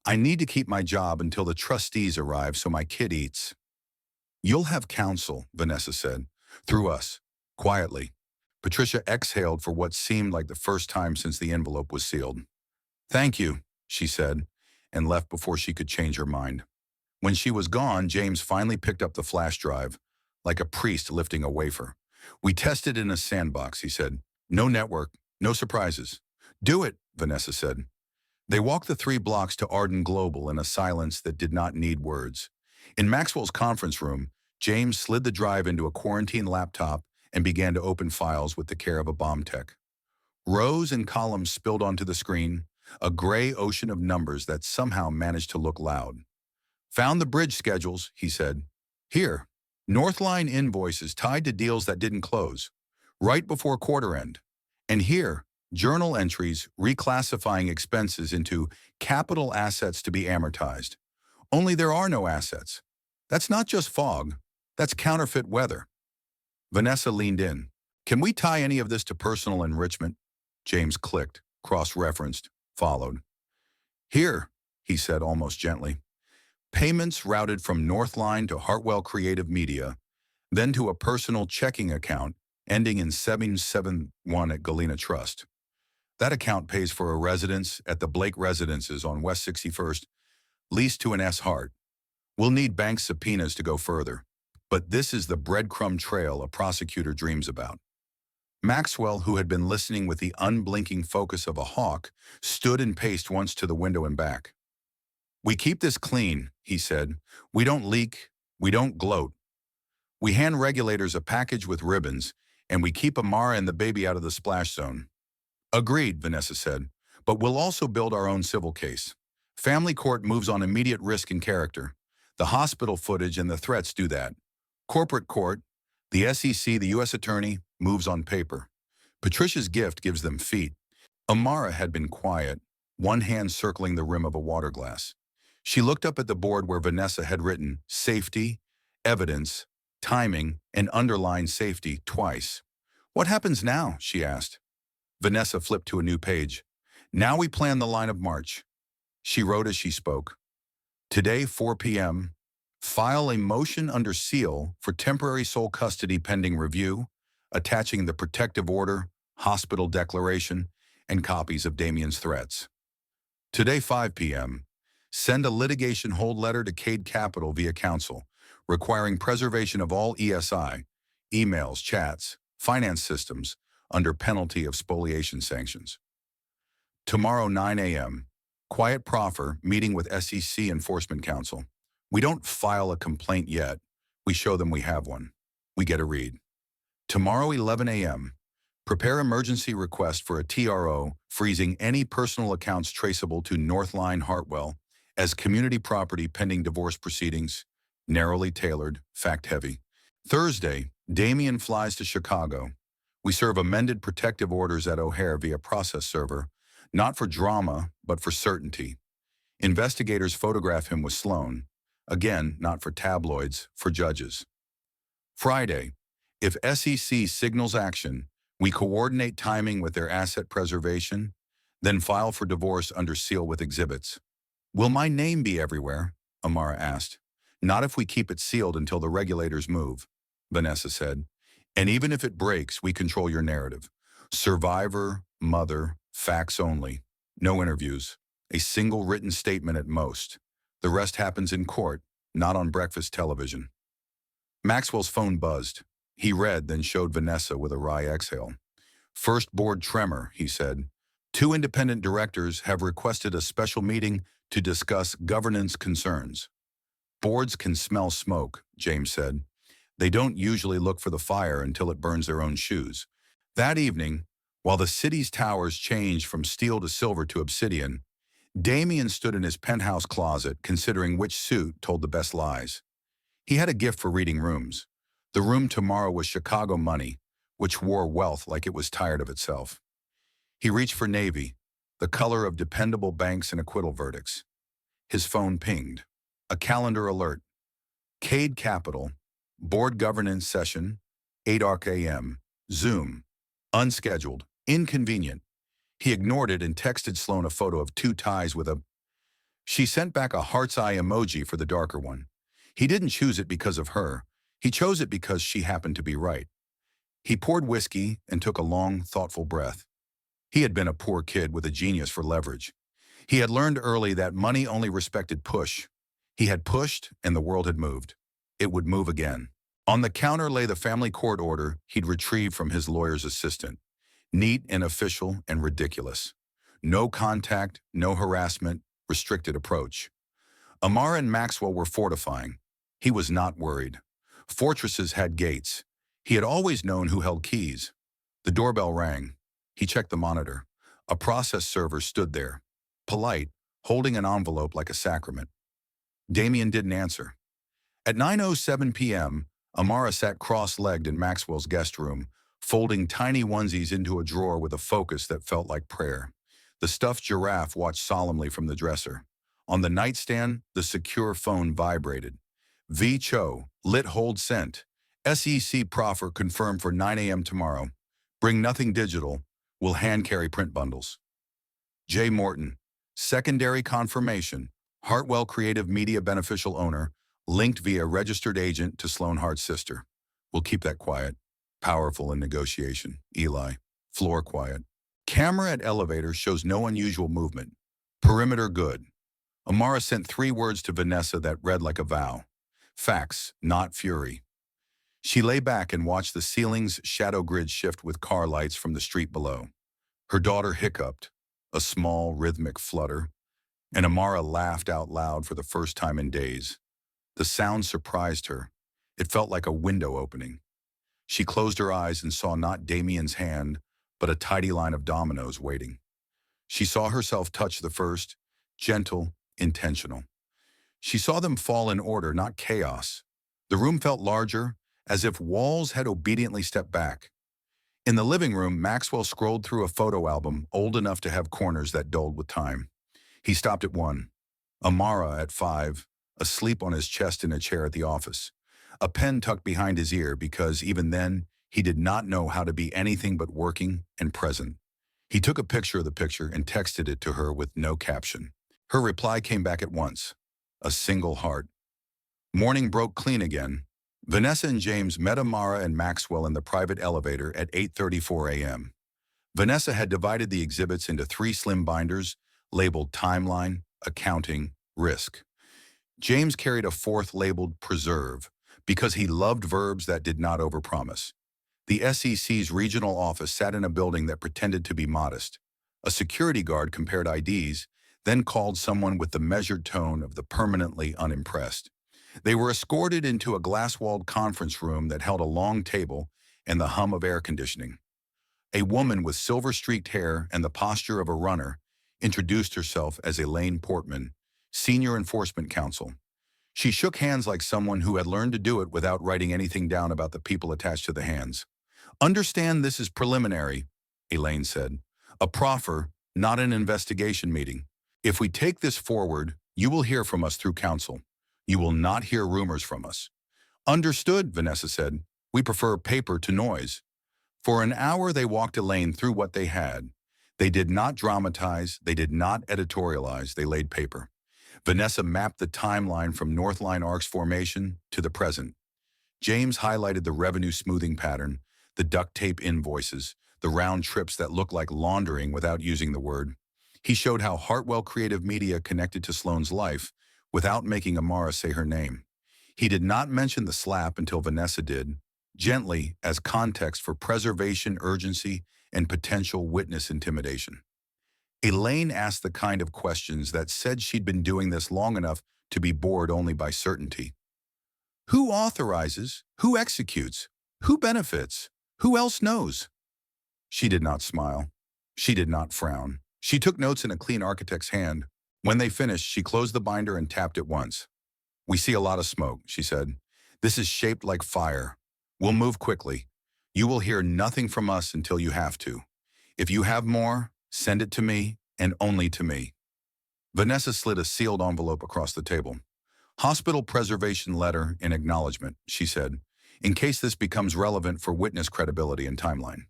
I need to keep my job until the trustees arrive so my kid eats. You'll have counsel, Vanessa said, through us, quietly. Patricia exhaled for what seemed like the first time since the envelope was sealed. Thank you, she said, and left before she could change her mind. When she was gone, James finally picked up the flash drive, like a priest lifting a wafer. We tested in a sandbox, he said. No network, no surprises. Do it, Vanessa said. They walked the 3 blocks to Arden Global in a silence that did not need words. In Maxwell's conference room, James slid the drive into a quarantine laptop and began to open files with the care of a bomb tech. Rows and columns spilled onto the screen, a gray ocean of numbers that somehow managed to look loud. Found the bridge schedules, he said. Here, Northline invoices tied to deals that didn't close, right before quarter end. And here, journal entries reclassifying expenses into capital assets to be amortized. Only there are no assets. That's not just fog, that's counterfeit weather. Vanessa leaned in. Can we tie any of this to personal enrichment? James clicked, cross-referenced, followed. Here, he said almost gently. Payments routed from Northline to Hartwell Creative Media, then to a personal checking account ending in 771 at Galena Trust. That account pays for a residence at the Blake Residences on West 61st, leased to an S. Hart. We'll need bank subpoenas to go further, but this is the breadcrumb trail a prosecutor dreams about. Maxwell, who had been listening with the unblinking focus of a hawk, stood and paced once to the window and back. We keep this clean, he said. We don't leak, we don't gloat. We hand regulators a package with ribbons, and we keep Amara and the baby out of the splash zone. Agreed, Vanessa said, but we'll also build our own civil case. Family court moves on immediate risk and character. The hospital footage and the threats do that. Corporate court, the SEC, the U.S. attorney, moves on paper. Patricia's gift gives them feet. Amara had been quiet, one hand circling the rim of a water glass. She looked up at the board where Vanessa had written safety, evidence, timing, and underlined safety twice. What happens now? She asked. Vanessa flipped to a new page. Now we plan the line of march. She wrote as she spoke. Today, 4 p.m., file a motion under seal for temporary sole custody pending review, attaching the protective order, hospital declaration, and copies of Damien's threats. Today, 5 p.m., send a litigation hold letter to Cade Capital via counsel, requiring preservation of all ESI, emails, chats, finance systems, under penalty of spoliation sanctions. Tomorrow, 9 a.m., quiet proffer, meeting with SEC Enforcement Counsel. We don't file a complaint yet. We show them we have one. We get a read. Tomorrow, 11 a.m., prepare emergency request for a TRO freezing any personal accounts traceable to Northline Hartwell as community property pending divorce proceedings, narrowly tailored, fact-heavy. Thursday, Damien flies to Chicago. We serve amended protective orders at O'Hare via process server, not for drama, but for certainty. Investigators photograph him with Sloan, again, not for tabloids, for judges. Friday, if SEC signals action, we coordinate timing with their asset preservation, then file for divorce under seal with exhibits. Will my name be everywhere? Amara asked. Not if we keep it sealed until the regulators move, Vanessa said. And even if it breaks, we control your narrative. Survivor, mother, facts only. No interviews. A single written statement at most. The rest happens in court, not on breakfast television. Maxwell's phone buzzed. He read, then showed Vanessa with a wry exhale. First board tremor, he said. 2 independent directors have requested a special meeting to discuss governance concerns. Boards can smell smoke, James said. They don't usually look for the fire until it burns their own shoes. That evening, while the city's towers changed from steel to silver to obsidian, Damien stood in his penthouse closet considering which suit told the best lies. He had a gift for reading rooms. The room tomorrow was Chicago money, which wore wealth like it was tired of itself. He reached for navy, the color of dependable banks and acquittal verdicts. His phone pinged. A calendar alert. Cade Capital, board governance session, 8 a.m., Zoom, unscheduled, inconvenient. He ignored it and texted Sloan a photo of 2 ties with a... She sent back a heart's eye emoji for the darker one. He didn't choose it because of her. He chose it because she happened to be right. He poured whiskey and took a long, thoughtful breath. He had been a poor kid with a genius for leverage. He had learned early that money only respected push. He had pushed, and the world had moved. It would move again. On the counter lay the family court order he'd retrieved from his lawyer's assistant. Neat and official and ridiculous. No contact, no harassment, restricted approach. Amara and Maxwell were fortifying. He was not worried. Fortresses had gates. He had always known who held keys. The doorbell rang. He checked the monitor. A process server stood there, polite, holding an envelope like a sacrament. Damien didn't answer. At 9:07 p.m., Amara sat cross-legged in Maxwell's guest room, folding tiny onesies into a drawer with a focus that felt like prayer. The stuffed giraffe watched solemnly from the dresser. On the nightstand, the secure phone vibrated. V. Cho, lit hold sent. SEC proffer confirmed for 9 a.m. tomorrow. Bring nothing digital. Will hand-carry print bundles. J. Morton, secondary confirmation. Hartwell Creative Media beneficial owner, linked via registered agent to Sloan Hart's sister. We'll keep that quiet. Powerful in negotiation. Eli. Floor quiet. Camera at elevator shows no unusual movement. Perimeter good. Amara sent 3 words to Vanessa that read like a vow. Facts, not fury. She lay back and watched the ceiling's shadow grid shift with car lights from the street below. Her daughter hiccuped, a small, rhythmic flutter, and Amara laughed out loud for the first time in days. The sound surprised her. It felt like a window opening. She closed her eyes and saw not Damien's hand, but a tidy line of dominoes waiting. She saw herself touch the first, gentle, intentional. She saw them fall in order, not chaos. The room felt larger, as if walls had obediently stepped back. In the living room, Maxwell scrolled through a photo album old enough to have corners that dulled with time. He stopped at one. Amara at 5, asleep on his chest in a chair at the office. A pen tucked behind his ear because, even then, he did not know how to be anything but working and present. He took a picture of the picture and texted it to her with no caption. Her reply came back at once. A single heart. Morning broke clean again. Vanessa and James met Amara and Maxwell in the private elevator at 8:34 a.m. Vanessa had divided the exhibits into 3 slim binders labeled Timeline, Accounting, Risk. James carried a 4th labeled Preserve because he loved verbs that did not overpromise. The SEC's regional office sat in a building that pretended to be modest. A security guard compared IDs, then called someone with the measured tone of the permanently unimpressed. They were escorted into a glass-walled conference room that held a long table and the hum of air conditioning. A woman with silver-streaked hair and the posture of a runner introduced herself as Elaine Portman, Senior Enforcement Counsel. She shook hands like someone who had learned to do it without writing anything down about the people attached to the hands. "Understand this is preliminary," Elaine said. "A proffer, not an investigation meeting. If we take this forward, you will hear from us through counsel. You will not hear rumors from us." "Understood," Vanessa said. "We prefer paper to noise." For an hour they walked Elaine through what they had. They did not dramatize, they did not editorialize, they laid paper. Vanessa mapped the timeline from Northline Arc's formation to the present. James highlighted the revenue smoothing pattern, the duct tape invoices, the round trips that looked like laundering without using the word. He showed how Hartwell Creative Media connected to Sloane's life without making Amara say her name. He did not mention the slap until Vanessa did, gently as context for preservation, urgency, and potential witness intimidation. Elaine asked the kind of questions that said she'd been doing this long enough to be bored only by certainty. Who authorizes? Who executes? Who benefits? Who else knows? She did not smile. She did not frown. She took notes in a clean architect's hand. When they finished, she closed the binder and tapped it once. "We see a lot of smoke," she said. "This is shaped like fire. We'll move quickly. You will hear nothing from us until you have to. If you have more, send it to me, and only to me." Vanessa slid a sealed envelope across the table. "Hospital preservation letter in acknowledgement," she said, "in case this becomes relevant for witness credibility and timeline."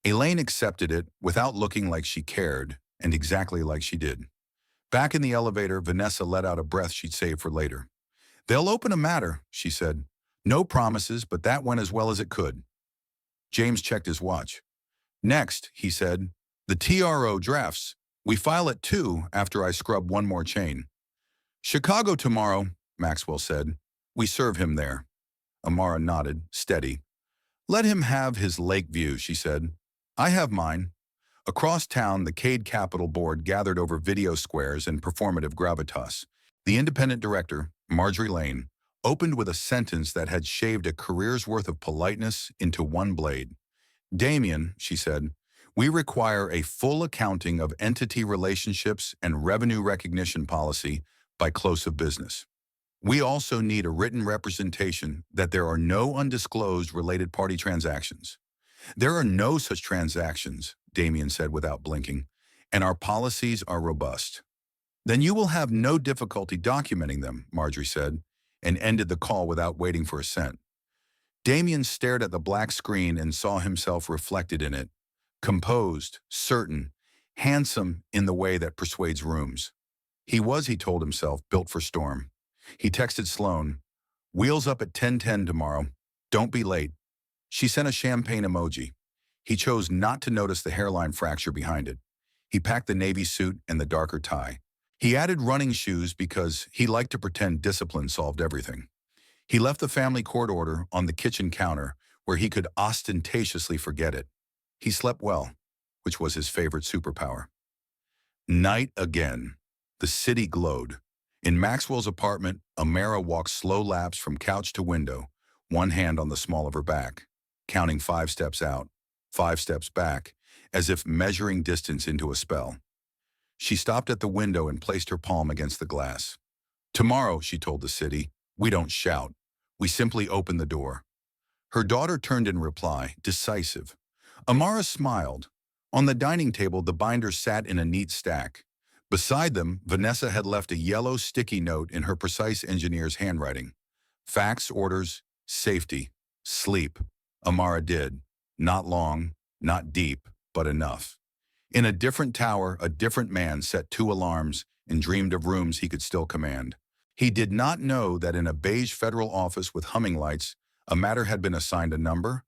Elaine accepted it without looking like she cared, and exactly like she did. Back in the elevator, Vanessa let out a breath she'd saved for later. "They'll open a matter," she said. "No promises, but that went as well as it could." James checked his watch. "Next," he said, "the TRO drafts. We file at 2 after I scrub one more chain." "Chicago tomorrow," Maxwell said. "We serve him there." Amara nodded, steady. "Let him have his lake view," she said. "I have mine." Across town, the Cade Capital Board gathered over video squares and performative gravitas. The independent director, Marjorie Lane, opened with a sentence that had shaved a career's worth of politeness into one blade. "Damien," she said, "we require a full accounting of entity relationships and revenue recognition policy by close of business. We also need a written representation that there are no undisclosed related party transactions." "There are no such transactions," Damien said without blinking, "and our policies are robust." "Then you will have no difficulty documenting them," Marjorie said, and ended the call without waiting for assent. Damien stared at the black screen and saw himself reflected in it, composed, certain, handsome in the way that persuades rooms. He was, he told himself, built for storm. He texted Sloane, "Wheels up at 10:10 tomorrow. Don't be late." She sent a champagne emoji. He chose not to notice the hairline fracture behind it. He packed the navy suit and the darker tie. He added running shoes because he liked to pretend discipline solved everything. He left the family court order on the kitchen counter where he could ostentatiously forget it. He slept well, which was his favorite superpower. Night again. The city glowed. In Maxwell's apartment, Amara walked slow laps from couch to window, one hand on the small of her back, counting 5 steps out, 5 steps back, as if measuring distance into a spell. She stopped at the window and placed her palm against the glass. "Tomorrow," she told the city, "we don't shout. We simply open the door." Her daughter turned in reply, decisive. Amara smiled. On the dining table, the binders sat in a neat stack. Beside them, Vanessa had left a yellow sticky note in her precise engineer's handwriting. Facts, orders, safety, sleep. Amara did. Not long, not deep, but enough. In a different tower, a different man set 2 alarms and dreamed of rooms he could still command. He did not know that in a beige federal office with humming lights, a matter had been assigned a number,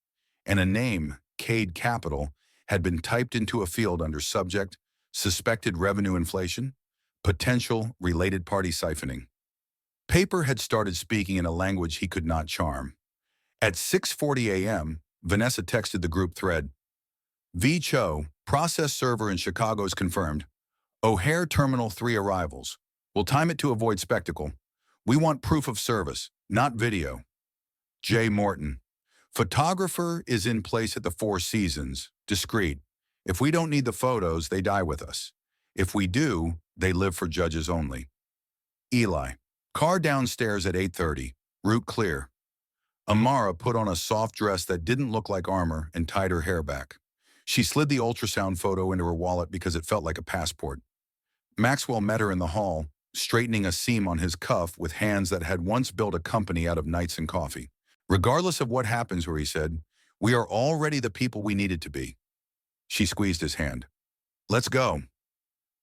and a name, Cade Capital, had been typed into a field under subject, suspected revenue inflation, potential related party siphoning. Paper had started speaking in a language he could not charm. At 6:40 a.m., Vanessa texted the group thread, V. Cho, process server in Chicago is confirmed. O'Hare Terminal 3 arrivals. We'll time it to avoid spectacle. We want proof of service, not video. J. Morton. Photographer is in place at the Four Seasons, discreet. If we don't need the photos, they die with us. If we do, they live for judges only. Eli. Car downstairs at 8:30. Route clear. Amara put on a soft dress that didn't look like armor and tied her hair back. She slid the ultrasound photo into her wallet because it felt like a passport. Maxwell met her in the hall, straightening a seam on his cuff with hands that had once built a company out of nights and coffee. Regardless of what happens, he said, we are already the people we needed to be. She squeezed his hand. Let's go.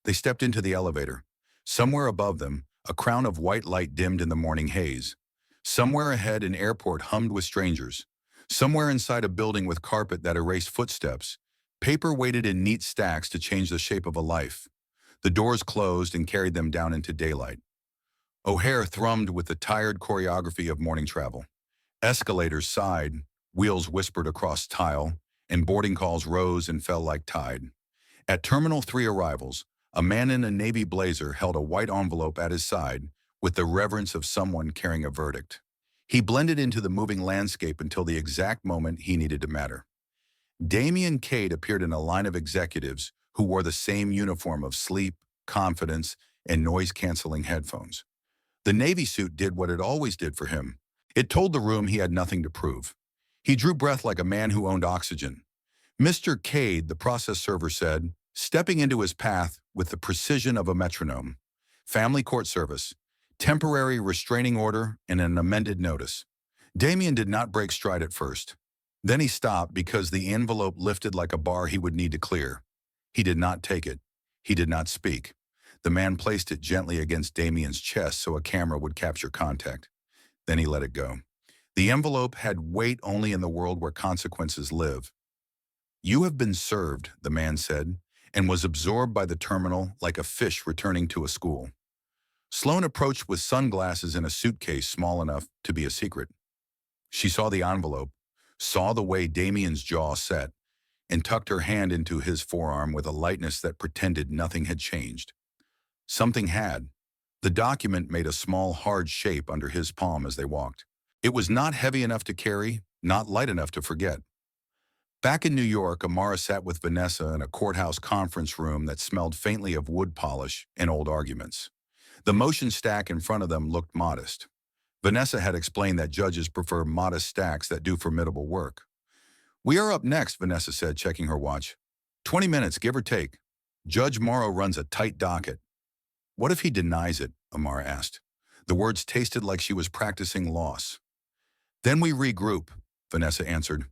They stepped into the elevator. Somewhere above them, a crown of white light dimmed in the morning haze. Somewhere ahead, an airport hummed with strangers. Somewhere inside a building with carpet that erased footsteps, paper waited in neat stacks to change the shape of a life. The doors closed and carried them down into daylight. O'Hare thrummed with the tired choreography of morning travel. Escalators sighed, wheels whispered across tile, and boarding calls rose and fell like tide. At Terminal 3 arrivals, a man in a navy blazer held a white envelope at his side with the reverence of someone carrying a verdict. He blended into the moving landscape until the exact moment he needed to matter. Damian Cade appeared in a line of executives who wore the same uniform of sleep, confidence, and noise-canceling headphones. The Navy suit did what it always did for him. It told the room he had nothing to prove. He drew breath like a man who owned oxygen. Mr. Cade, the process server said, stepping into his path with the precision of a metronome. Family court service, temporary restraining order, and an amended notice. Damien did not break stride at first. Then he stopped because the envelope lifted like a bar he would need to clear. He did not take it. He did not speak. The man placed it gently against Damien's chest so a camera would capture contact. Then he let it go. The envelope had weight only in the world where consequences live. You have been served, the man said, and was absorbed by the terminal like a fish returning to a school. Sloane approached with sunglasses and a suitcase small enough to be a secret. She saw the envelope, saw the way Damien's jaw set, and tucked her hand into his forearm with a lightness that pretended nothing had changed. Something had. The document made a small, hard shape under his palm as they walked. It was not heavy enough to carry, not light enough to forget. Back in New York, Amara sat with Vanessa in a courthouse conference room that smelled faintly of wood polish and old arguments. The motion stack in front of them looked modest. Vanessa had explained that judges prefer modest stacks that do formidable work. We are up next, Vanessa said, checking her watch. 20 minutes, give or take. Judge Morrow runs a tight docket. What if he denies it? Amara asked. The words tasted like she was practicing loss. Then we regroup, Vanessa answered.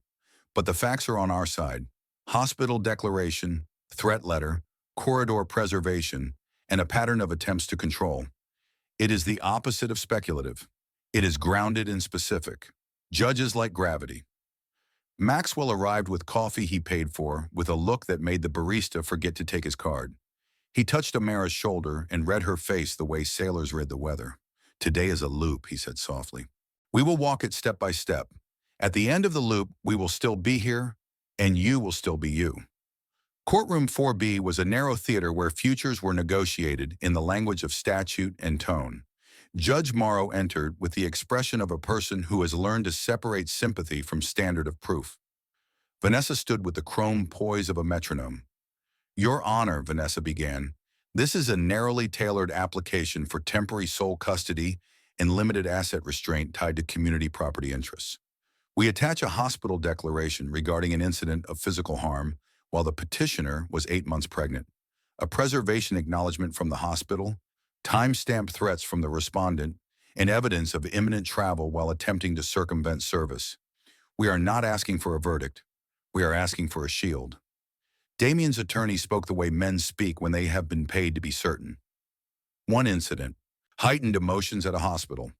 But the facts are on our side. Hospital declaration, threat letter, corridor preservation, and a pattern of attempts to control. It is the opposite of speculative. It is grounded and specific. Judges like gravity. Maxwell arrived with coffee he paid for, with a look that made the barista forget to take his card. He touched Amara's shoulder and read her face the way sailors read the weather. Today is a loop, he said softly. We will walk it step by step. At the end of the loop, we will still be here, and you will still be you. Courtroom 4B was a narrow theater where futures were negotiated in the language of statute and tone. Judge Morrow entered with the expression of a person who has learned to separate sympathy from standard of proof. Vanessa stood with the chrome poise of a metronome. Your Honor, Vanessa began, this is a narrowly tailored application for temporary sole custody and limited asset restraint tied to community property interests. We attach a hospital declaration regarding an incident of physical harm while the petitioner was 8 months pregnant, a preservation acknowledgement from the hospital, time-stamped threats from the respondent, and evidence of imminent travel while attempting to circumvent service. We are not asking for a verdict. We are asking for a shield. Damien's attorney spoke the way men speak when they have been paid to be certain. One incident, Heightened emotions at a hospital.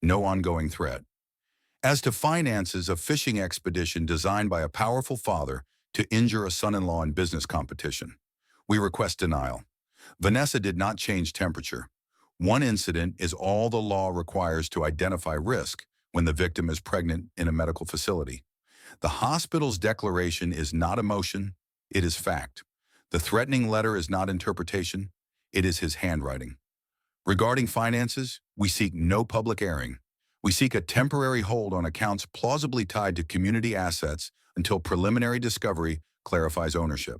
No ongoing threat. As to finances, a fishing expedition designed by a powerful father to injure a son-in-law in business competition. We request denial. Vanessa did not change temperature. One incident is all the law requires to identify risk when the victim is pregnant in a medical facility. The hospital's declaration is not emotion, it is fact. The threatening letter is not interpretation, it is his handwriting. Regarding finances, we seek no public airing. We seek a temporary hold on accounts plausibly tied to community assets until preliminary discovery clarifies ownership.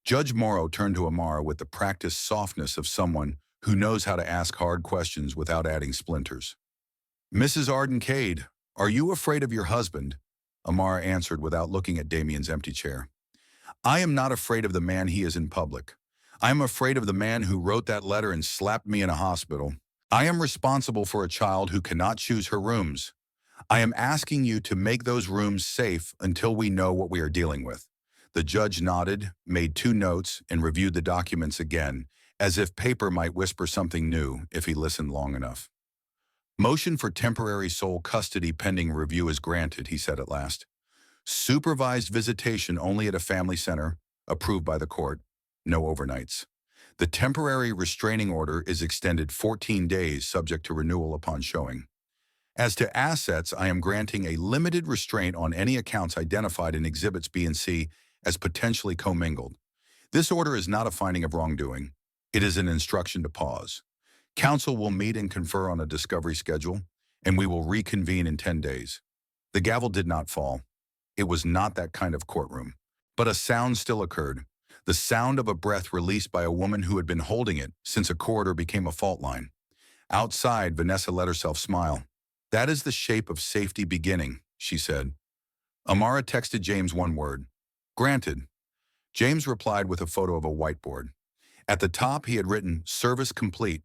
Judge Morrow turned to Amara with the practiced softness of someone who knows how to ask hard questions without adding splinters. Mrs. Arden Cade, are you afraid of your husband? Amara answered without looking at Damien's empty chair. I am not afraid of the man he is in public. I am afraid of the man who wrote that letter and slapped me in a hospital. I am responsible for a child who cannot choose her rooms. I am asking you to make those rooms safe until we know what we are dealing with. The judge nodded, made 2 notes, and reviewed the documents again, as if paper might whisper something new if he listened long enough. Motion for temporary sole custody pending review is granted, he said at last. Supervised visitation only at a family center, approved by the court. No overnights. The temporary restraining order is extended 14 days subject to renewal upon showing. As to assets, I am granting a limited restraint on any accounts identified in Exhibits B and C as potentially commingled. This order is not a finding of wrongdoing. It is an instruction to pause. Counsel will meet and confer on a discovery schedule, and we will reconvene in 10 days. The gavel did not fall. It was not that kind of courtroom. But a sound still occurred, the sound of a breath released by a woman who had been holding it since a corridor became a fault line. Outside, Vanessa let herself smile. That is the shape of safety beginning, she said. Amara texted James one word. Granted. James replied with a photo of a whiteboard. At the top, he had written, Service complete.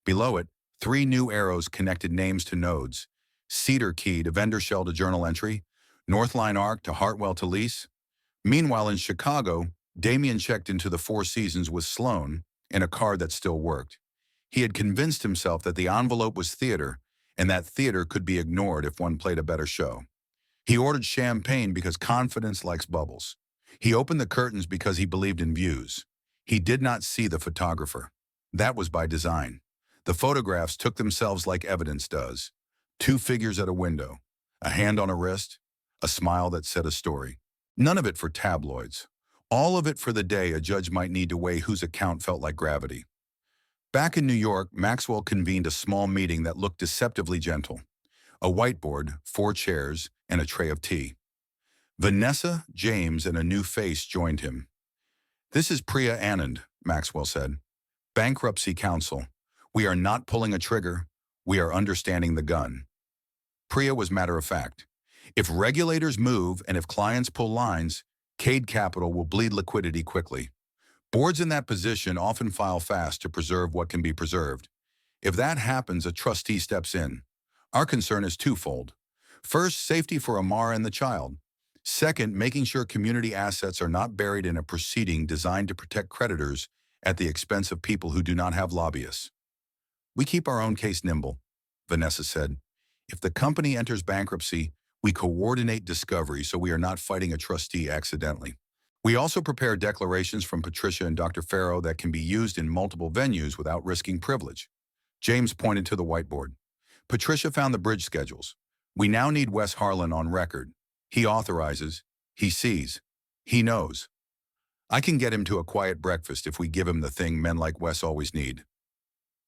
Below it, 3 new arrows connected names to nodes. Cedar Key to vendor shell to journal entry, Northline Arc to Hartwell to lease. Meanwhile, in Chicago, Damien checked into the Four Seasons with Sloan in a card that still worked. He had convinced himself that the envelope was theater, and that theater could be ignored if one played a better show. He ordered champagne because confidence likes bubbles. He opened the curtains because he believed in views. He did not see the photographer. That was by design. The photographs took themselves like evidence does. 2 figures at a window, a hand on a wrist, a smile that said a story. None of it for tabloids. All of it for the day a judge might need to weigh whose account felt like gravity. Back in New York, Maxwell convened a small meeting that looked deceptively gentle. A whiteboard, 4 chairs, and a tray of tea. Vanessa, James, and a new face joined him. This is Priya Anand, Maxwell said. Bankruptcy counsel. We are not pulling a trigger. We are understanding the gun. Priya was matter of fact. If regulators move and if clients pull lines, Cade Capital will bleed liquidity quickly. Boards in that position often file fast to preserve what can be preserved. If that happens, a trustee steps in. Our concern is twofold. First, safety for Amara and the child. Second, making sure community assets are not buried in a proceeding designed to protect creditors at the expense of people who do not have lobbyists. We keep our own case nimble, Vanessa said. If the company enters bankruptcy, we coordinate discovery so we are not fighting a trustee accidentally. We also prepare declarations from Patricia and Dr. Farrow that can be used in multiple venues without risking privilege. James pointed to the whiteboard. Patricia found the bridge schedules. We now need Wes Harlan on record. He authorizes. He sees. He knows. I can get him to a quiet breakfast if we give him the thing men like Wes always need.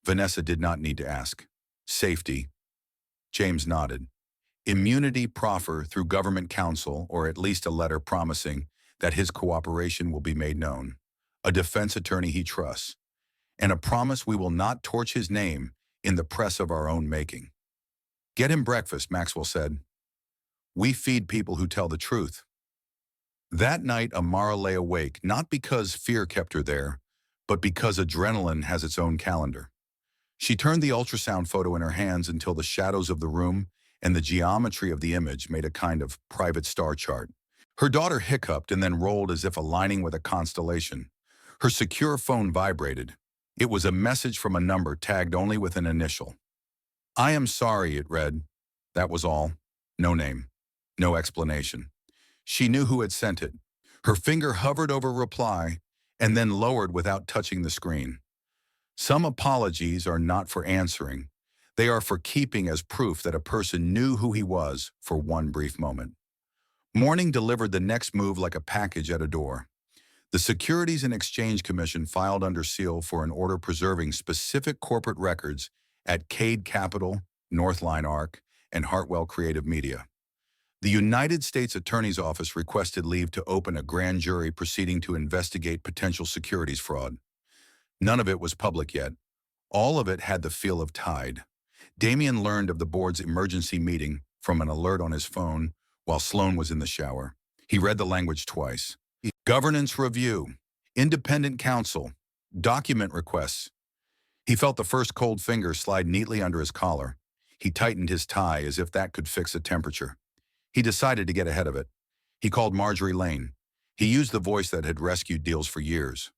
Vanessa did not need to ask. Safety. James nodded. Immunity proffer through government counsel, or at least a letter promising that his cooperation will be made known. A defense attorney he trusts. And a promise we will not torch his name in the press of our own making. Get him breakfast, Maxwell said. We feed people who tell the truth. That night, Amara lay awake, not because fear kept her there, but because adrenaline has its own calendar. She turned the ultrasound photo in her hands until the shadows of the room and the geometry of the image made a kind of private star chart. Her daughter hiccuped and then rolled as if aligning with a constellation. Her secure phone vibrated. It was a message from a number tagged only with an initial. "I am sorry," it read. That was all. No name. No explanation. She knew who had sent it. Her finger hovered over reply and then lowered without touching the screen. Some apologies are not for answering. They are for keeping as proof that a person knew who he was for one brief moment. Morning delivered the next move like a package at a door. The Securities and Exchange Commission filed under seal for an order preserving specific corporate records at Cade Capital, Northline Arc, and Hartwell Creative Media. The United States Attorney's Office requested leave to open a grand jury proceeding to investigate potential securities fraud. None of it was public yet. All of it had the feel of Tide. Damien learned of the board's emergency meeting from an alert on his phone while Sloan was in the shower. He read the language twice. Governance review, independent counsel, document requests. He felt the first cold finger slide neatly under his collar. He tightened his tie as if that could fix a temperature. He decided to get ahead of it. He called Marjorie Lane. He used the voice that had rescued deals for years.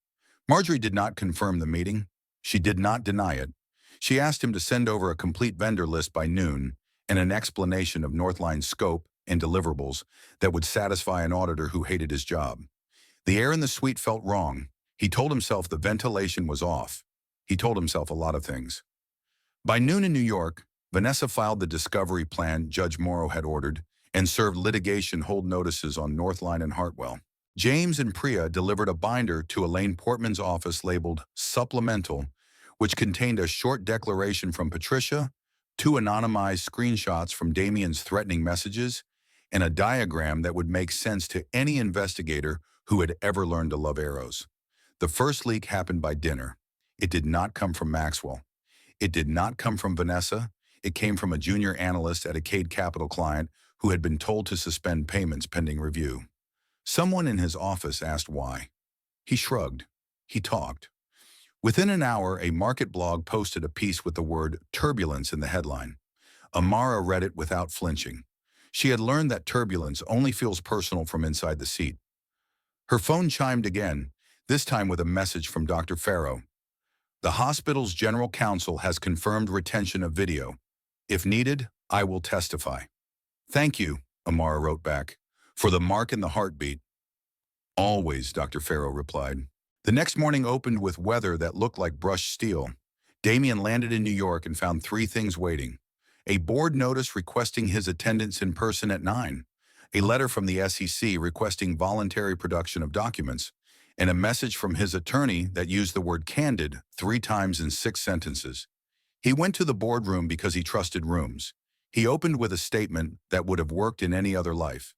Marjorie did not confirm the meeting. She did not deny it. She asked him to send over a complete vendor list by noon and an explanation of Northline's scope and deliverables that would satisfy an auditor who hated his job. The air in the suite felt wrong. He told himself the ventilation was off. He told himself a lot of things. By noon in New York, Vanessa filed the discovery plan Judge Morrow had ordered and served litigation hold notices on Northline and Hartwell. James and Priya delivered a binder to Elaine Portman's office labeled Supplemental, which contained a short declaration from Patricia, two anonymized screenshots from Damien's threatening messages, and a diagram that would make sense to any investigator who had ever learned to love arrows. The first leak happened by dinner. It did not come from Maxwell. It did not come from Vanessa. It came from a junior analyst at a Cade Capital client who had been told to suspend payments pending review. Someone in his office asked why. He shrugged. He talked. Within an hour, a market blog posted a piece with the word turbulence in the headline. Amara read it without flinching. She had learned that turbulence only feels personal from inside the seat. Her phone chimed again, this time with a message from Dr. Farrow. The hospital's general counsel has confirmed retention of video. If needed, I will testify. Thank you, Amara wrote back, for the mark in the heartbeat. Always, Dr. Farrow replied. The next morning opened with weather that looked like brushed steel. Damien landed in New York and found three things waiting. A board notice requesting his attendance in person at 9, a letter from the SEC requesting voluntary production of documents, and a message from his attorney that used the word candid 3 times in 6 sentences. He went to the boardroom because he trusted rooms. He opened with a statement that would have worked in any other life.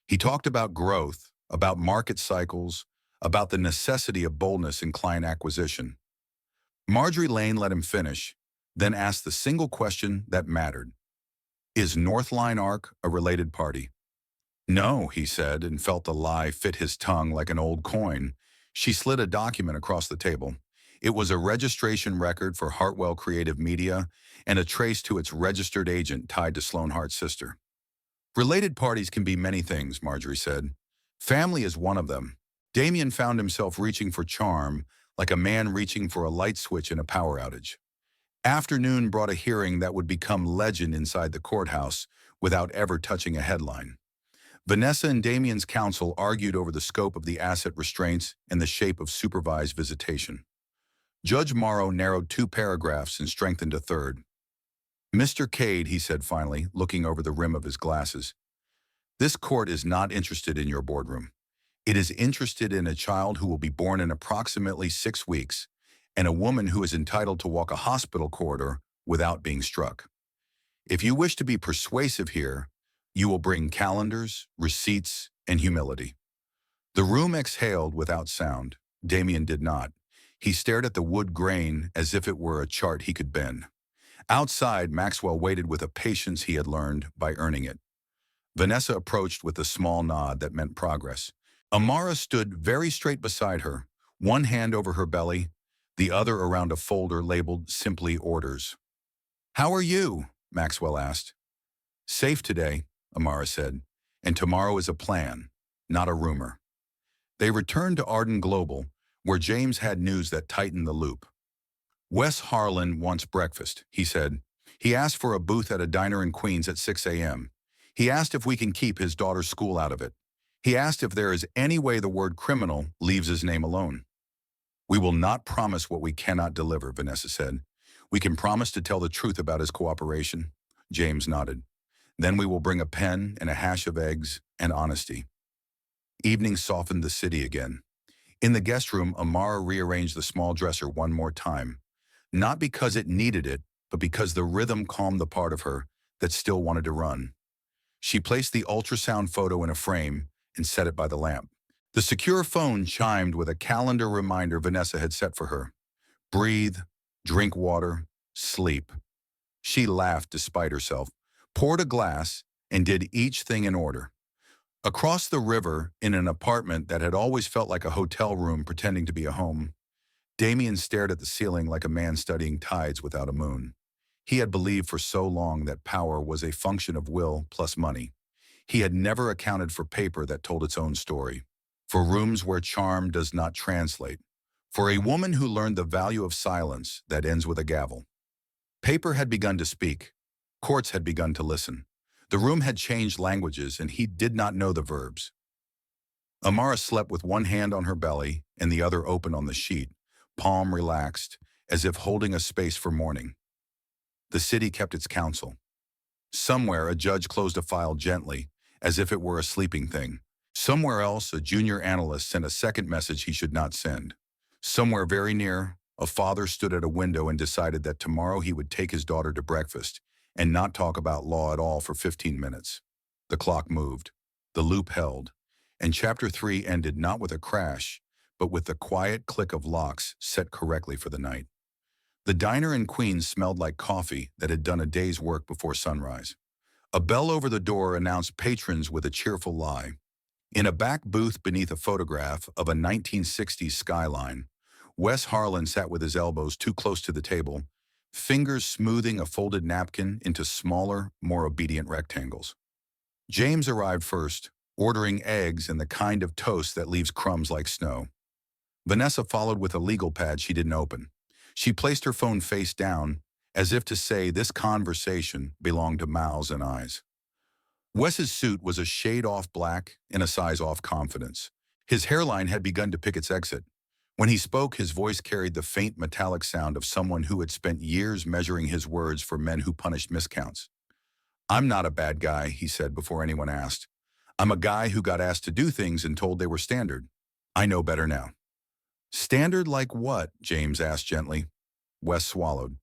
He talked about growth, about market cycles, about the necessity of boldness in client acquisition. Marjorie Lane let him finish, then asked the single question that mattered. Is Northline Arc a related party? No, he said, and felt the lie fit his tongue like an old coin. She slid a document across the table. It was a registration record for Hartwell Creative Media and a trace to its registered agent tied to Sloan Hart's sister. Related parties can be many things, Marjorie said. Family is one of them. Damien found himself reaching for charm, like a man reaching for a light switch in a power outage. Afternoon brought a hearing that would become legend inside the courthouse without ever touching a headline. Vanessa and Damien's counsel argued over the scope of the asset restraints and the shape of supervised visitation. Judge Morrow narrowed 2 paragraphs and strengthened a third. Mr. Cade, he said finally, looking over the rim of his glasses, this court is not interested in your boardroom. It is interested in a child who will be born in approximately 6 weeks and a woman who is entitled to walk a hospital corridor without being struck. If you wish to be persuasive here, you will bring calendars, receipts, and humility. The room exhaled without sound. Damien did not. He stared at the wood grain as if it were a chart he could bend. Outside, Maxwell waited with a patience he had learned by earning it. Vanessa approached with a small nod that meant progress. Amara stood very straight beside her, one hand over her belly, the other around a folder labeled simply orders. How are you? Maxwell asked. Safe today, Amara said, and tomorrow is a plan, not a rumor. They returned to Arden Global, where James had news that tightened the loop. Wes Harlan wants breakfast, he said. He asked for a booth at a diner in Queens at 6 a.m. He asked if we can keep his daughter's school out of it. He asked if there is any way the word criminal leaves his name alone. We will not promise what we cannot deliver, Vanessa said. We can promise to tell the truth about his cooperation. James nodded. Then we will bring a pen and a hash of eggs and honesty. Evening softened the city again. In the guest room, Amara rearranged the small dresser one more time. Not because it needed it, but because the rhythm calmed the part of her that still wanted to run. She placed the ultrasound photo in a frame and set it by the lamp. The secure phone chimed with a calendar reminder Vanessa had set for her. Breathe, drink water, sleep. She laughed despite herself, poured a glass, and did each thing in order. Across the river, in an apartment that had always felt like a hotel room pretending to be a home, Damien stared at the ceiling like a man studying tides without a moon. He had believed for so long that power was a function of will plus money. He had never accounted for paper that told its own story, for rooms where charm does not translate, for a woman who learned the value of silence that ends with a gavel. Paper had begun to speak. Courts had begun to listen. The room had changed languages, and he did not know the verbs. Amara slept with one hand on her belly and the other open on the sheet, palm relaxed, as if holding a space for morning. The city kept its counsel. Somewhere, a judge closed a file gently, as if it were a sleeping thing. Somewhere else, a junior analyst sent a second message he should not send. Somewhere very near, a father stood at a window and decided that tomorrow he would take his daughter to breakfast and not talk about law at all for 15 minutes. The clock moved. The loop held. And Chapter 3 ended not with a crash, but with the quiet click of locks set correctly for the night. The diner in Queens smelled like coffee that had done a day's work before sunrise. A bell over the door announced patrons with a cheerful lie. In a back booth beneath a photograph of a 1960s skyline, Wes Harlan sat with his elbows too close to the table, fingers smoothing a folded napkin into smaller, more obedient rectangles. James arrived first, ordering eggs and the kind of toast that leaves crumbs like snow. Vanessa followed with a legal pad she didn't open. She placed her phone face down, as if to say this conversation belonged to mouths and eyes. Wes's suit was a shade off black and a size off confidence. His hairline had begun to pick its exit. When he spoke, his voice carried the faint metallic sound of someone who had spent years measuring his words for men who punished miscounts. I'm not a bad guy, he said before anyone asked. I'm a guy who got asked to do things and told they were standard. I know better now. Standard like what? James asked gently. Wes swallowed.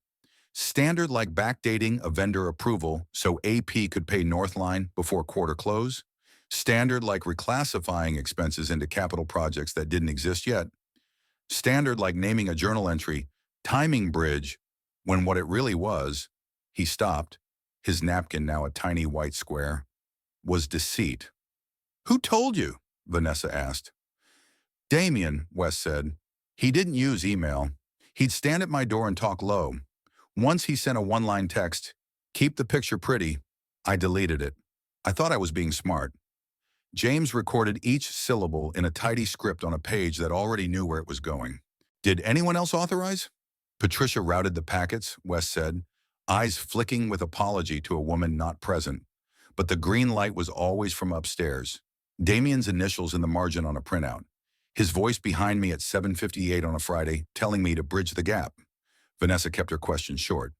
Standard like backdating a vendor approval so AP could pay Northline before quarter close? Standard like reclassifying expenses into capital projects that didn't exist yet? Standard like naming a journal entry, timing bridge, when what it really was, he stopped, his napkin now a tiny white square, was deceit. Who told you? Vanessa asked. Damien, Wes said. He didn't use email. He'd stand at my door and talk low. Once he sent a one-line text, keep the picture pretty. I deleted it. I thought I was being smart. James recorded each syllable in a tidy script on a page that already knew where it was going. Did anyone else authorize? Patricia routed the packets, Wes said, eyes flicking with apology to a woman not present. But the green light was always from upstairs. Damien's initials in the margin on a printout. His voice behind me at 7:58 on a Friday, telling me to bridge the gap. Vanessa kept her question short.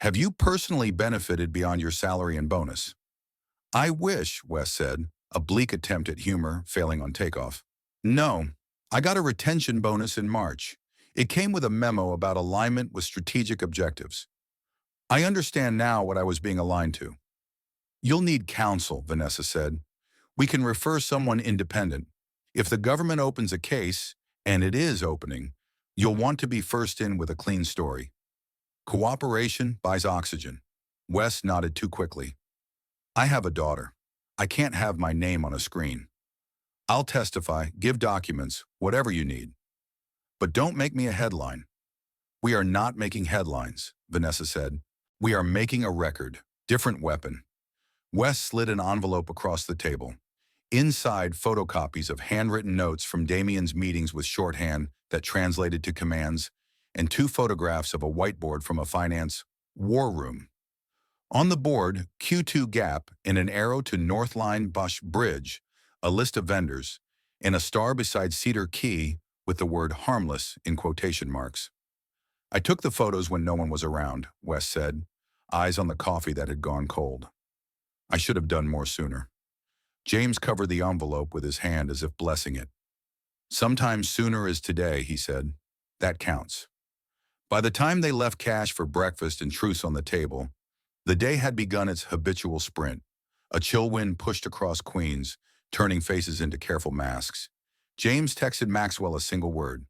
Have you personally benefited beyond your salary and bonus? I wish, Wes said, a bleak attempt at humor failing on takeoff. No, I got a retention bonus in March. It came with a memo about alignment with strategic objectives. I understand now what I was being aligned to. You'll need counsel, Vanessa said. We can refer someone independent. If the government opens a case, and it is opening, you'll want to be first in with a clean story. Cooperation buys oxygen. Wes nodded too quickly. I have a daughter. I can't have my name on a screen. I'll testify, give documents, whatever you need. But don't make me a headline. We are not making headlines, Vanessa said. We are making a record, different weapon. Wes slid an envelope across the table. Inside, photocopies of handwritten notes from Damien's meetings with shorthand that translated to commands. and 2 photographs of a whiteboard from a finance war room. On the board, Q2 Gap in an arrow to Northline Bush Bridge, a list of vendors, and a star beside Cedar Key with the word harmless in quotation marks. I took the photos when no one was around, Wes said, eyes on the coffee that had gone cold. I should have done more sooner. James covered the envelope with his hand as if blessing it. Sometimes sooner is today, he said. That counts. By the time they left cash for breakfast and truce on the table, the day had begun its habitual sprint. A chill wind pushed across Queens, turning faces into careful masks. James texted Maxwell a single word.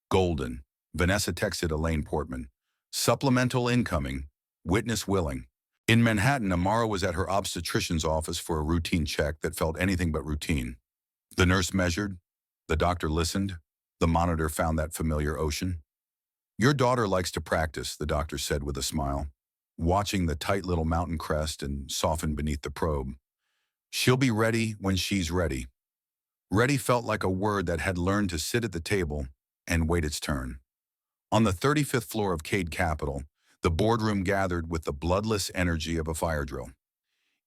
Golden. Vanessa texted Elaine Portman. Supplemental incoming. Witness willing. In Manhattan, Amara was at her obstetrician's office for a routine check that felt anything but routine. The nurse measured. The doctor listened. The monitor found that familiar ocean. Your daughter likes to practice, the doctor said with a smile, watching the tight little mountain crest and soften beneath the probe. She'll be ready when she's ready. Ready felt like a word that had learned to sit at the table and wait its turn. On the 35th floor of Cade Capital, the boardroom gathered with the bloodless energy of a fire drill.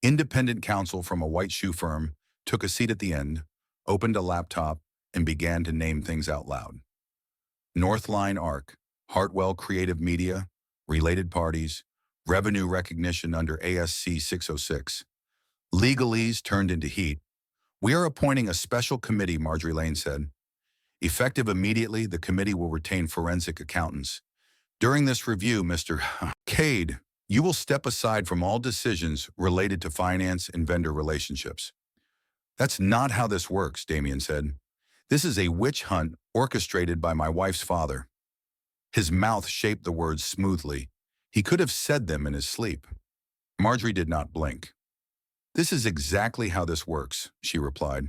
Independent counsel from a white shoe firm took a seat at the end, opened a laptop, and began to name things out loud. Northline Arc, Hartwell Creative Media, related parties, revenue recognition under ASC 606. Legalese turned into heat. We are appointing a special committee, Marjorie Lane said. Effective immediately, the committee will retain forensic accountants. During this review, Mr. Cade, you will step aside from all decisions related to finance and vendor relationships. That's not how this works, Damien said. This is a witch hunt orchestrated by my wife's father. His mouth shaped the words smoothly. He could have said them in his sleep. Marjorie did not blink. This is exactly how this works, she replied.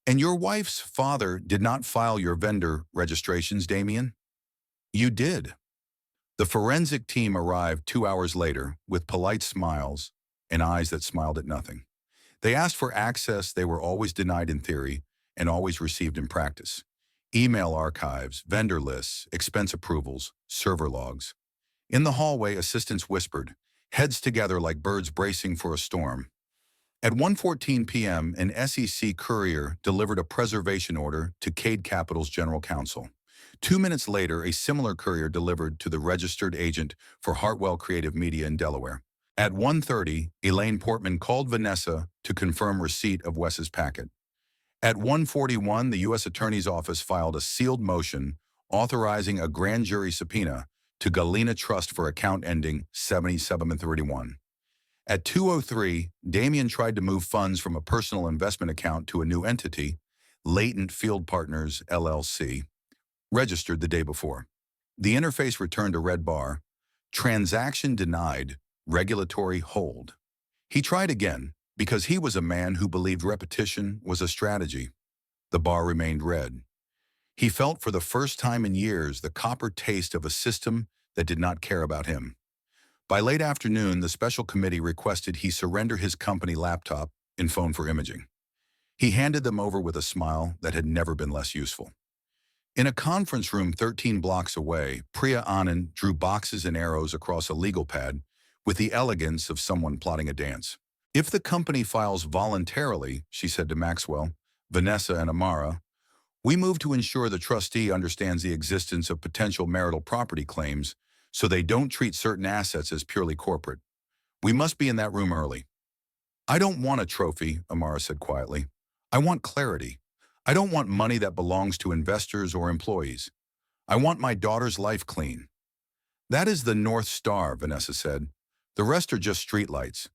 And your wife's father did not file your vendor registrations, Damien? You did. The forensic team arrived 2 hours later with polite smiles and eyes that smiled at nothing. They asked for access they were always denied in theory and always received in practice. Email archives, vendor lists, expense approvals, server logs. In the hallway, assistants whispered, heads together like birds bracing for a storm. At 1:14 p.m., an SEC courier delivered a preservation order to Cade Capital's general counsel. 2 minutes later, a similar courier delivered to the registered agent for Hartwell Creative Media in Delaware. At 1:30, Elaine Portman called Vanessa to confirm receipt of Wes's packet. At 1:41, the U.S. Attorney's Office filed a sealed motion authorizing a grand jury subpoena to Galena Trust for account ending 7731. At 2:03, Damien tried to move funds from a personal investment account to a new entity, Latent Field Partners, LLC, registered the day before. The interface returned a red bar, transaction denied, regulatory hold. He tried again, because he was a man who believed repetition was a strategy. The bar remained red. He felt for the first time in years the copper taste of a system that did not care about him. By late afternoon, the special committee requested he surrender his company laptop and phone for imaging. He handed them over with a smile that had never been less useful. In a conference room 13 blocks away, Priya Anand drew boxes and arrows across a legal pad with the elegance of someone plotting a dance. If the company files voluntarily, she said to Maxwell, Vanessa, and Amara, we move to ensure the trustee understands the existence of potential marital property claims so they don't treat certain assets as purely corporate. We must be in that room early. I don't want a trophy, Amara said quietly. I want clarity. I don't want money that belongs to investors or employees. I want my daughter's life clean. That is the North Star, Vanessa said. The rest are just streetlights.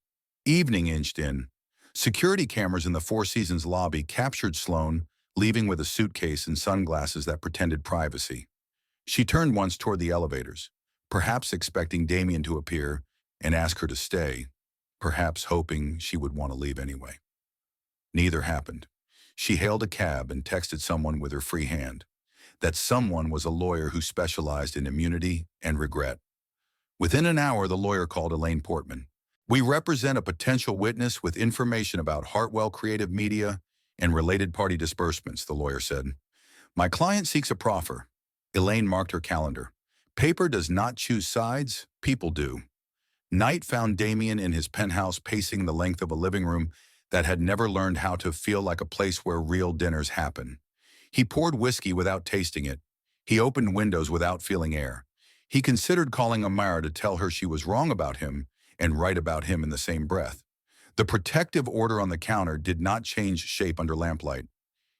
Evening inched in. Security cameras in the Four Seasons lobby captured Sloane, leaving with a suitcase and sunglasses that pretended privacy. She turned once toward the elevators, perhaps expecting Damien to appear and ask her to stay, perhaps hoping she would want to leave anyway. Neither happened. She hailed a cab and texted someone with her free hand. That someone was a lawyer who specialized in immunity and regret. Within an hour, the lawyer called Elaine Portman. We represent a potential witness with information about Hartwell Creative Media and related party disbursements, the lawyer said. My client seeks a proffer. Elaine marked her calendar. Paper does not choose sides, people do. Night found Damien in his penthouse pacing the length of a living room that had never learned how to feel like a place where real dinners happen. He poured whiskey without tasting it. He opened windows without feeling air. He considered calling Amara to tell her she was wrong about him and right about him in the same breath. The protective order on the counter did not change shape under lamplight.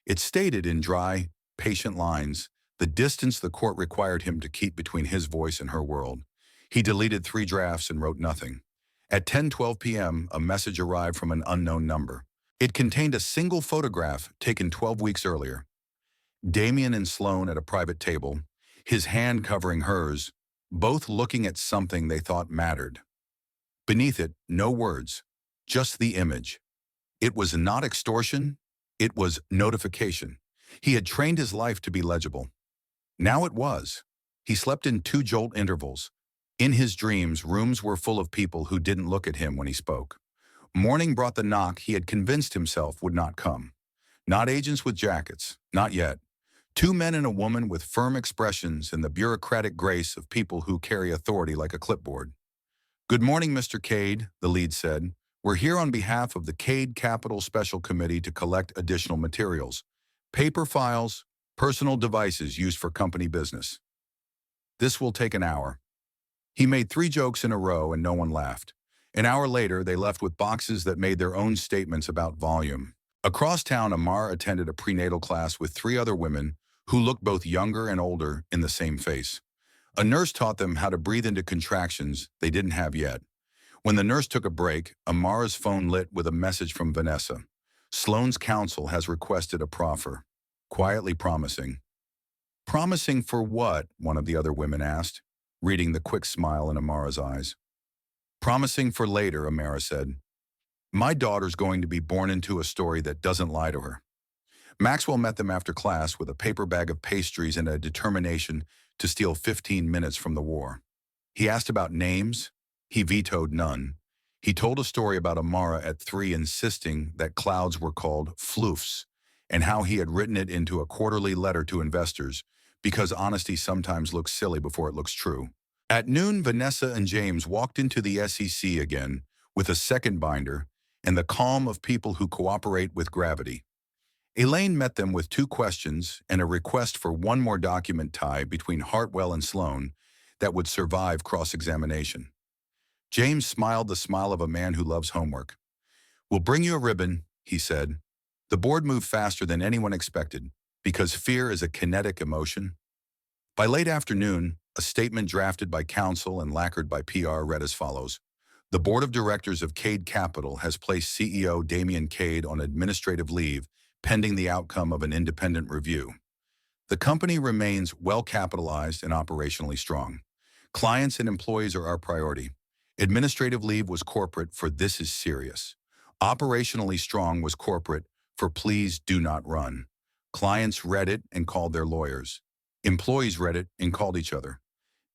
It stated in dry, patient lines the distance the court required him to keep between his voice and her world. He deleted 3 drafts and wrote nothing. At 10:12 p.m., a message arrived from an unknown number. It contained a single photograph taken 12 weeks earlier. Damien and Sloane at a private table, his hand covering hers, both looking at something they thought mattered. Beneath it, no words, just the image. It was not extortion, it was notification. He had trained his life to be legible. Now it was. He slept in 2 jolt intervals. In his dreams, rooms were full of people who didn't look at him when he spoke. Morning brought the knock he had convinced himself would not come. Not agents with jackets, not yet. 2 men and a woman with firm expressions and the bureaucratic grace of people who carry authority like a clipboard. "Good morning, Mr. Cade," the lead said. "We're here on behalf of the Cade Capital Special Committee to collect additional materials. Paper files, personal devices used for company business. This will take an hour." He made 3 jokes in a row and no one laughed. An hour later, they left with boxes that made their own statements about volume. Across town, Amara attended a prenatal class with 3 other women who looked both younger and older in the same face. A nurse taught them how to breathe into contractions they didn't have yet. When the nurse took a break, Amara's phone lit with a message from Vanessa. "Sloane's counsel has requested a proffer." Quietly promising. "Promising for what?" one of the other women asked, reading the quick smile in Amara's eyes. "Promising for later," Amara said. "My daughter's going to be born into a story that doesn't lie to her." Maxwell met them after class with a paper bag of pastries and a determination to steal 15 minutes from the war. He asked about names. He vetoed none. He told a story about Amara at 3 insisting that clouds were called floofs and how he had written it into a quarterly letter to investors because honesty sometimes looks silly before it looks true. At noon, Vanessa and James walked into the SEC again with a second binder and the calm of people who cooperate with gravity. Elaine met them with 2 questions and a request for 1 more document tie between Hartwell and Sloane that would survive cross-examination. James smiled the smile of a man who loves homework. "We'll bring you a ribbon," he said. The board moved faster than anyone expected because fear is a kinetic emotion. By late afternoon, a statement drafted by counsel and lacquered by PR read as follows. "The board of directors of Cade Capital has placed CEO Damien Cade on administrative leave pending the outcome of an independent review. The company remains well-capitalized and operationally strong. Clients and employees are our priority. Administrative leave was corporate for this is serious. Operationally strong was corporate for please do not run. Clients read it and called their lawyers. Employees read it and called each other.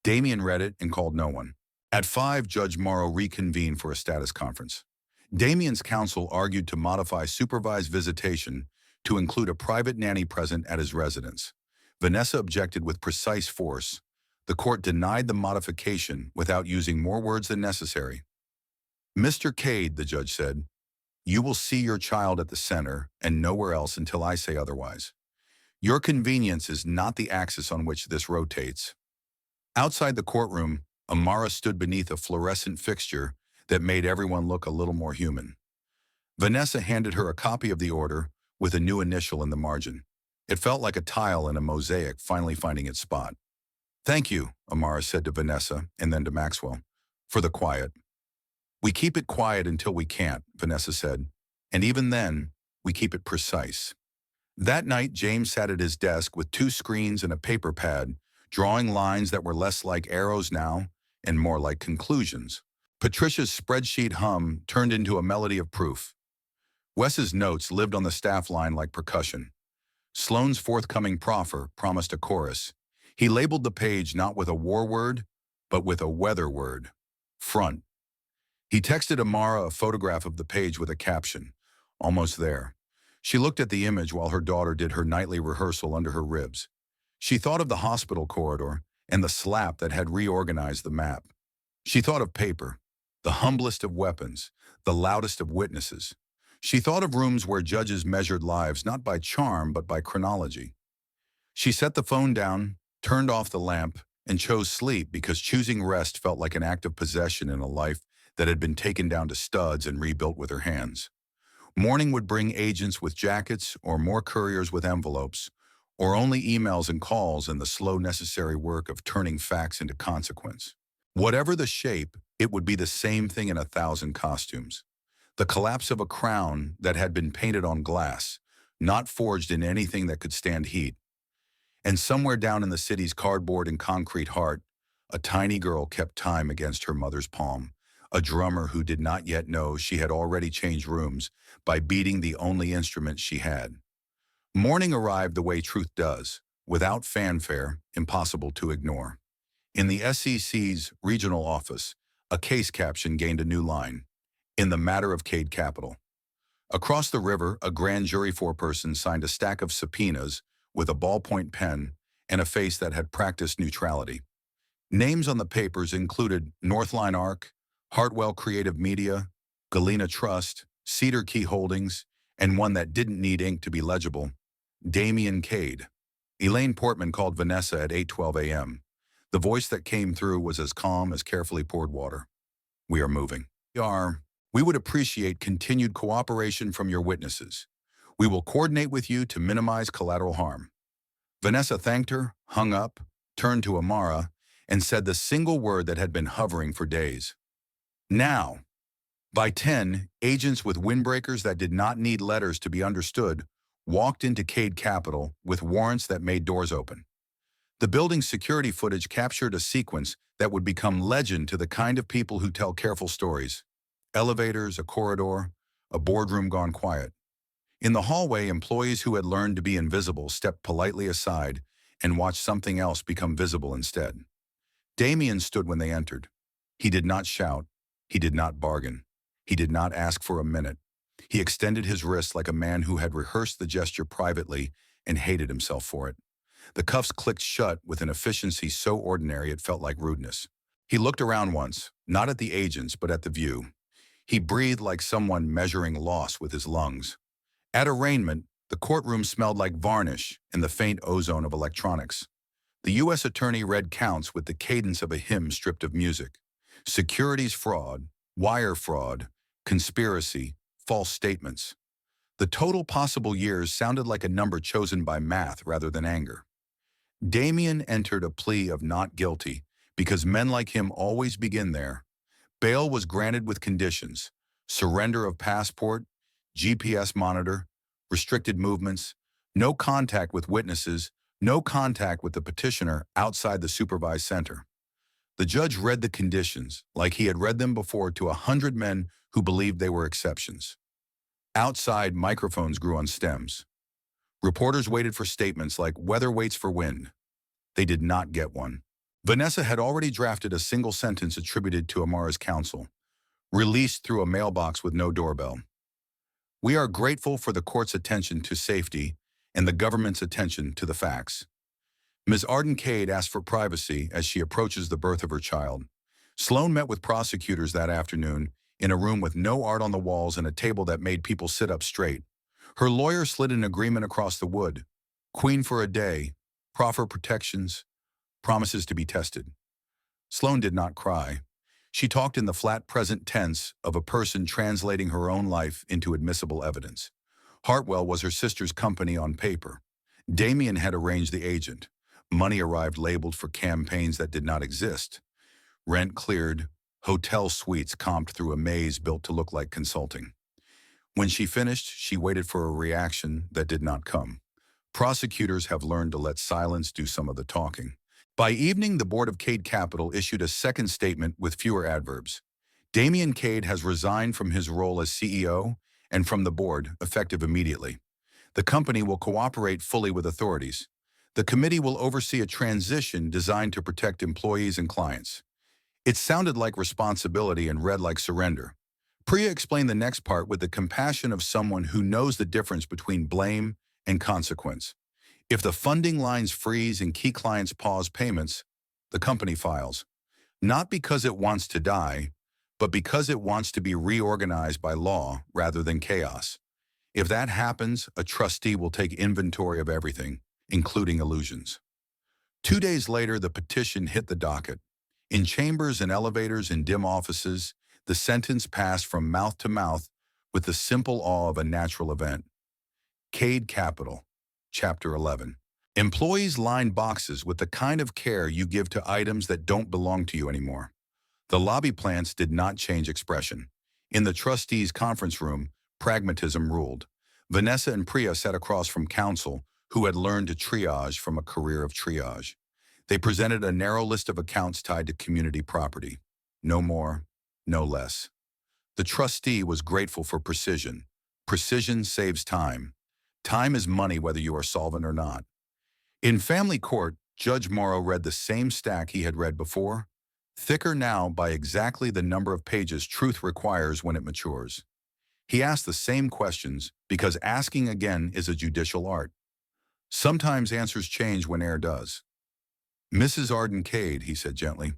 Damien read it and called no one." At 5, Judge Morrow reconvened for a status conference. Damien's counsel argued to modify supervised visitation to include a private nanny present at his residence. Vanessa objected with precise force. The court denied the modification without using more words than necessary. "Mr. Cade," the judge said, "you will see your child at the center and nowhere else until I say otherwise. Your convenience is not the axis on which this rotates." Outside the courtroom, Amara stood beneath a fluorescent fixture that made everyone look a little more human. Vanessa handed her a copy of the order with a new initial in the margin. It felt like a tile in a mosaic finally finding its spot. "Thank you," Amara said to Vanessa and then to Maxwell, "for the quiet." "We keep it quiet until we can't," Vanessa said, "and even then, we keep it precise." That night, James sat at his desk with 2 screens and a paper pad, drawing lines that were less like arrows now and more like conclusions. Patricia's spreadsheet hum turned into a melody of proof. Wes's notes lived on the staff line like percussion. Sloane's forthcoming proffer promised a chorus. He labeled the page not with a war word, but with a weather word. Front. He texted Amara a photograph of the page with a caption. Almost there. She looked at the image while her daughter did her nightly rehearsal under her ribs. She thought of the hospital corridor and the slap that had reorganized the map. She thought of paper, the humblest of weapons, the loudest of witnesses. She thought of rooms where judges measured lives not by charm but by chronology. She set the phone down, turned off the lamp, and chose sleep because choosing rest felt like an act of possession in a life that had been taken down to studs and rebuilt with her hands. Morning would bring agents with jackets or more couriers with envelopes, or only emails and calls and the slow necessary work of turning facts into consequence. Whatever the shape, it would be the same thing in 1,000 costumes. The collapse of a crown that had been painted on glass, not forged in anything that could stand heat. And somewhere down in the city's cardboard and concrete heart, a tiny girl kept time against her mother's palm, a drummer who did not yet know she had already changed rooms by beating the only instrument she had. Morning arrived the way truth does, without fanfare, impossible to ignore. In the SEC's regional office, a case caption gained a new line, in the matter of Cade Capital. Across the river, a grand jury foreperson signed a stack of subpoenas with a ballpoint pen and a face that had practiced neutrality. Names on the papers included Northline Arc, Hartwell Creative Media, Galena Trust, Cedar Key Holdings, and one that didn't need ink to be legible, Damien Cade. Elaine Portman called Vanessa at 8:12 a.m. The voice that came through was as calm as carefully poured water. We are moving. We would appreciate continued cooperation from your witnesses. We will coordinate with you to minimize collateral harm. Vanessa thanked her, hung up, turned to Amara, and said the single word that had been hovering for days. Now. By 10, agents with windbreakers that did not need letters to be understood walked into Cade Capital with warrants that made doors open. The building's security footage captured a sequence that would become legend to the kind of people who tell careful stories. Elevators, a corridor, a boardroom gone quiet. In the hallway, employees who had learned to be invisible stepped politely aside and watched something else become visible instead. Damien stood when they entered. He did not shout. He did not bargain. He did not ask for a minute. He extended his wrist like a man who had rehearsed the gesture privately and hated himself for it. The cuffs clicked shut with an efficiency so ordinary it felt like rudeness. He looked around once, not at the agents but at the view. He breathed like someone measuring loss with his lungs. At arraignment, the courtroom smelled like varnish and the faint ozone of electronics. The U.S. attorney read counts with the cadence of a hymn stripped of music. Securities fraud, wire fraud, conspiracy, false statements. The total possible years sounded like a number chosen by math rather than anger. Damien entered a plea of not guilty because men like him always begin there. Bail was granted with conditions: surrender of passport, GPS monitor, restricted movements, no contact with witnesses, no contact with the petitioner outside the supervised center. The judge read the conditions like he had read them before to 100 men who believed they were exceptions. Outside, microphones grew on stems. Reporters waited for statements like "weather waits for wind." They did not get one. Vanessa had already drafted a single sentence attributed to Amara's counsel, released through a mailbox with no doorbell. We are grateful for the court's attention to safety and the government's attention to the facts. Ms. Arden Cade asked for privacy as she approaches the birth of her child. Sloan met with prosecutors that afternoon in a room with no art on the walls and a table that made people sit up straight. Her lawyer slid an agreement across the wood. Queen for a day, proffer protections, promises to be tested. Sloan did not cry. She talked in the flat present tense of a person translating her own life into admissible evidence. Hartwell was her sister's company on paper. Damien had arranged the agent. Money arrived labeled for campaigns that did not exist. Rent cleared, hotel suites comped through a maze built to look like consulting. When she finished, she waited for a reaction that did not come. Prosecutors have learned to let silence do some of the talking. By evening, the board of Cade Capital issued a second statement with fewer adverbs. Damien Cade has resigned from his role as CEO and from the board, effective immediately. The company will cooperate fully with authorities. The committee will oversee a transition designed to protect employees and clients. It sounded like responsibility and read like surrender. Priya explained the next part with the compassion of someone who knows the difference between blame and consequence. If the funding lines freeze and key clients pause payments, the company files. Not because it wants to die, but because it wants to be reorganized by law rather than chaos. If that happens, a trustee will take inventory of everything, including illusions. 2 days later, the petition hit the docket. In chambers and elevators and dim offices, the sentence passed from mouth to mouth with the simple awe of a natural event. Cade Capital, Chapter 11. Employees lined boxes with the kind of care you give to items that don't belong to you anymore. The lobby plants did not change expression. In the trustees' conference room, pragmatism ruled. Vanessa and Priya sat across from counsel, who had learned to triage from a career of triage. They presented a narrow list of accounts tied to community property. No more, no less. The trustee was grateful for precision. Precision saves time. Time is money whether you are solvent or not. In family court, Judge Morrow read the same stack he had read before, thicker now by exactly the number of pages truth requires when it matures. He asked the same questions because asking again is a judicial art. Sometimes answers change when air does. Mrs. Arden Cade, he said gently,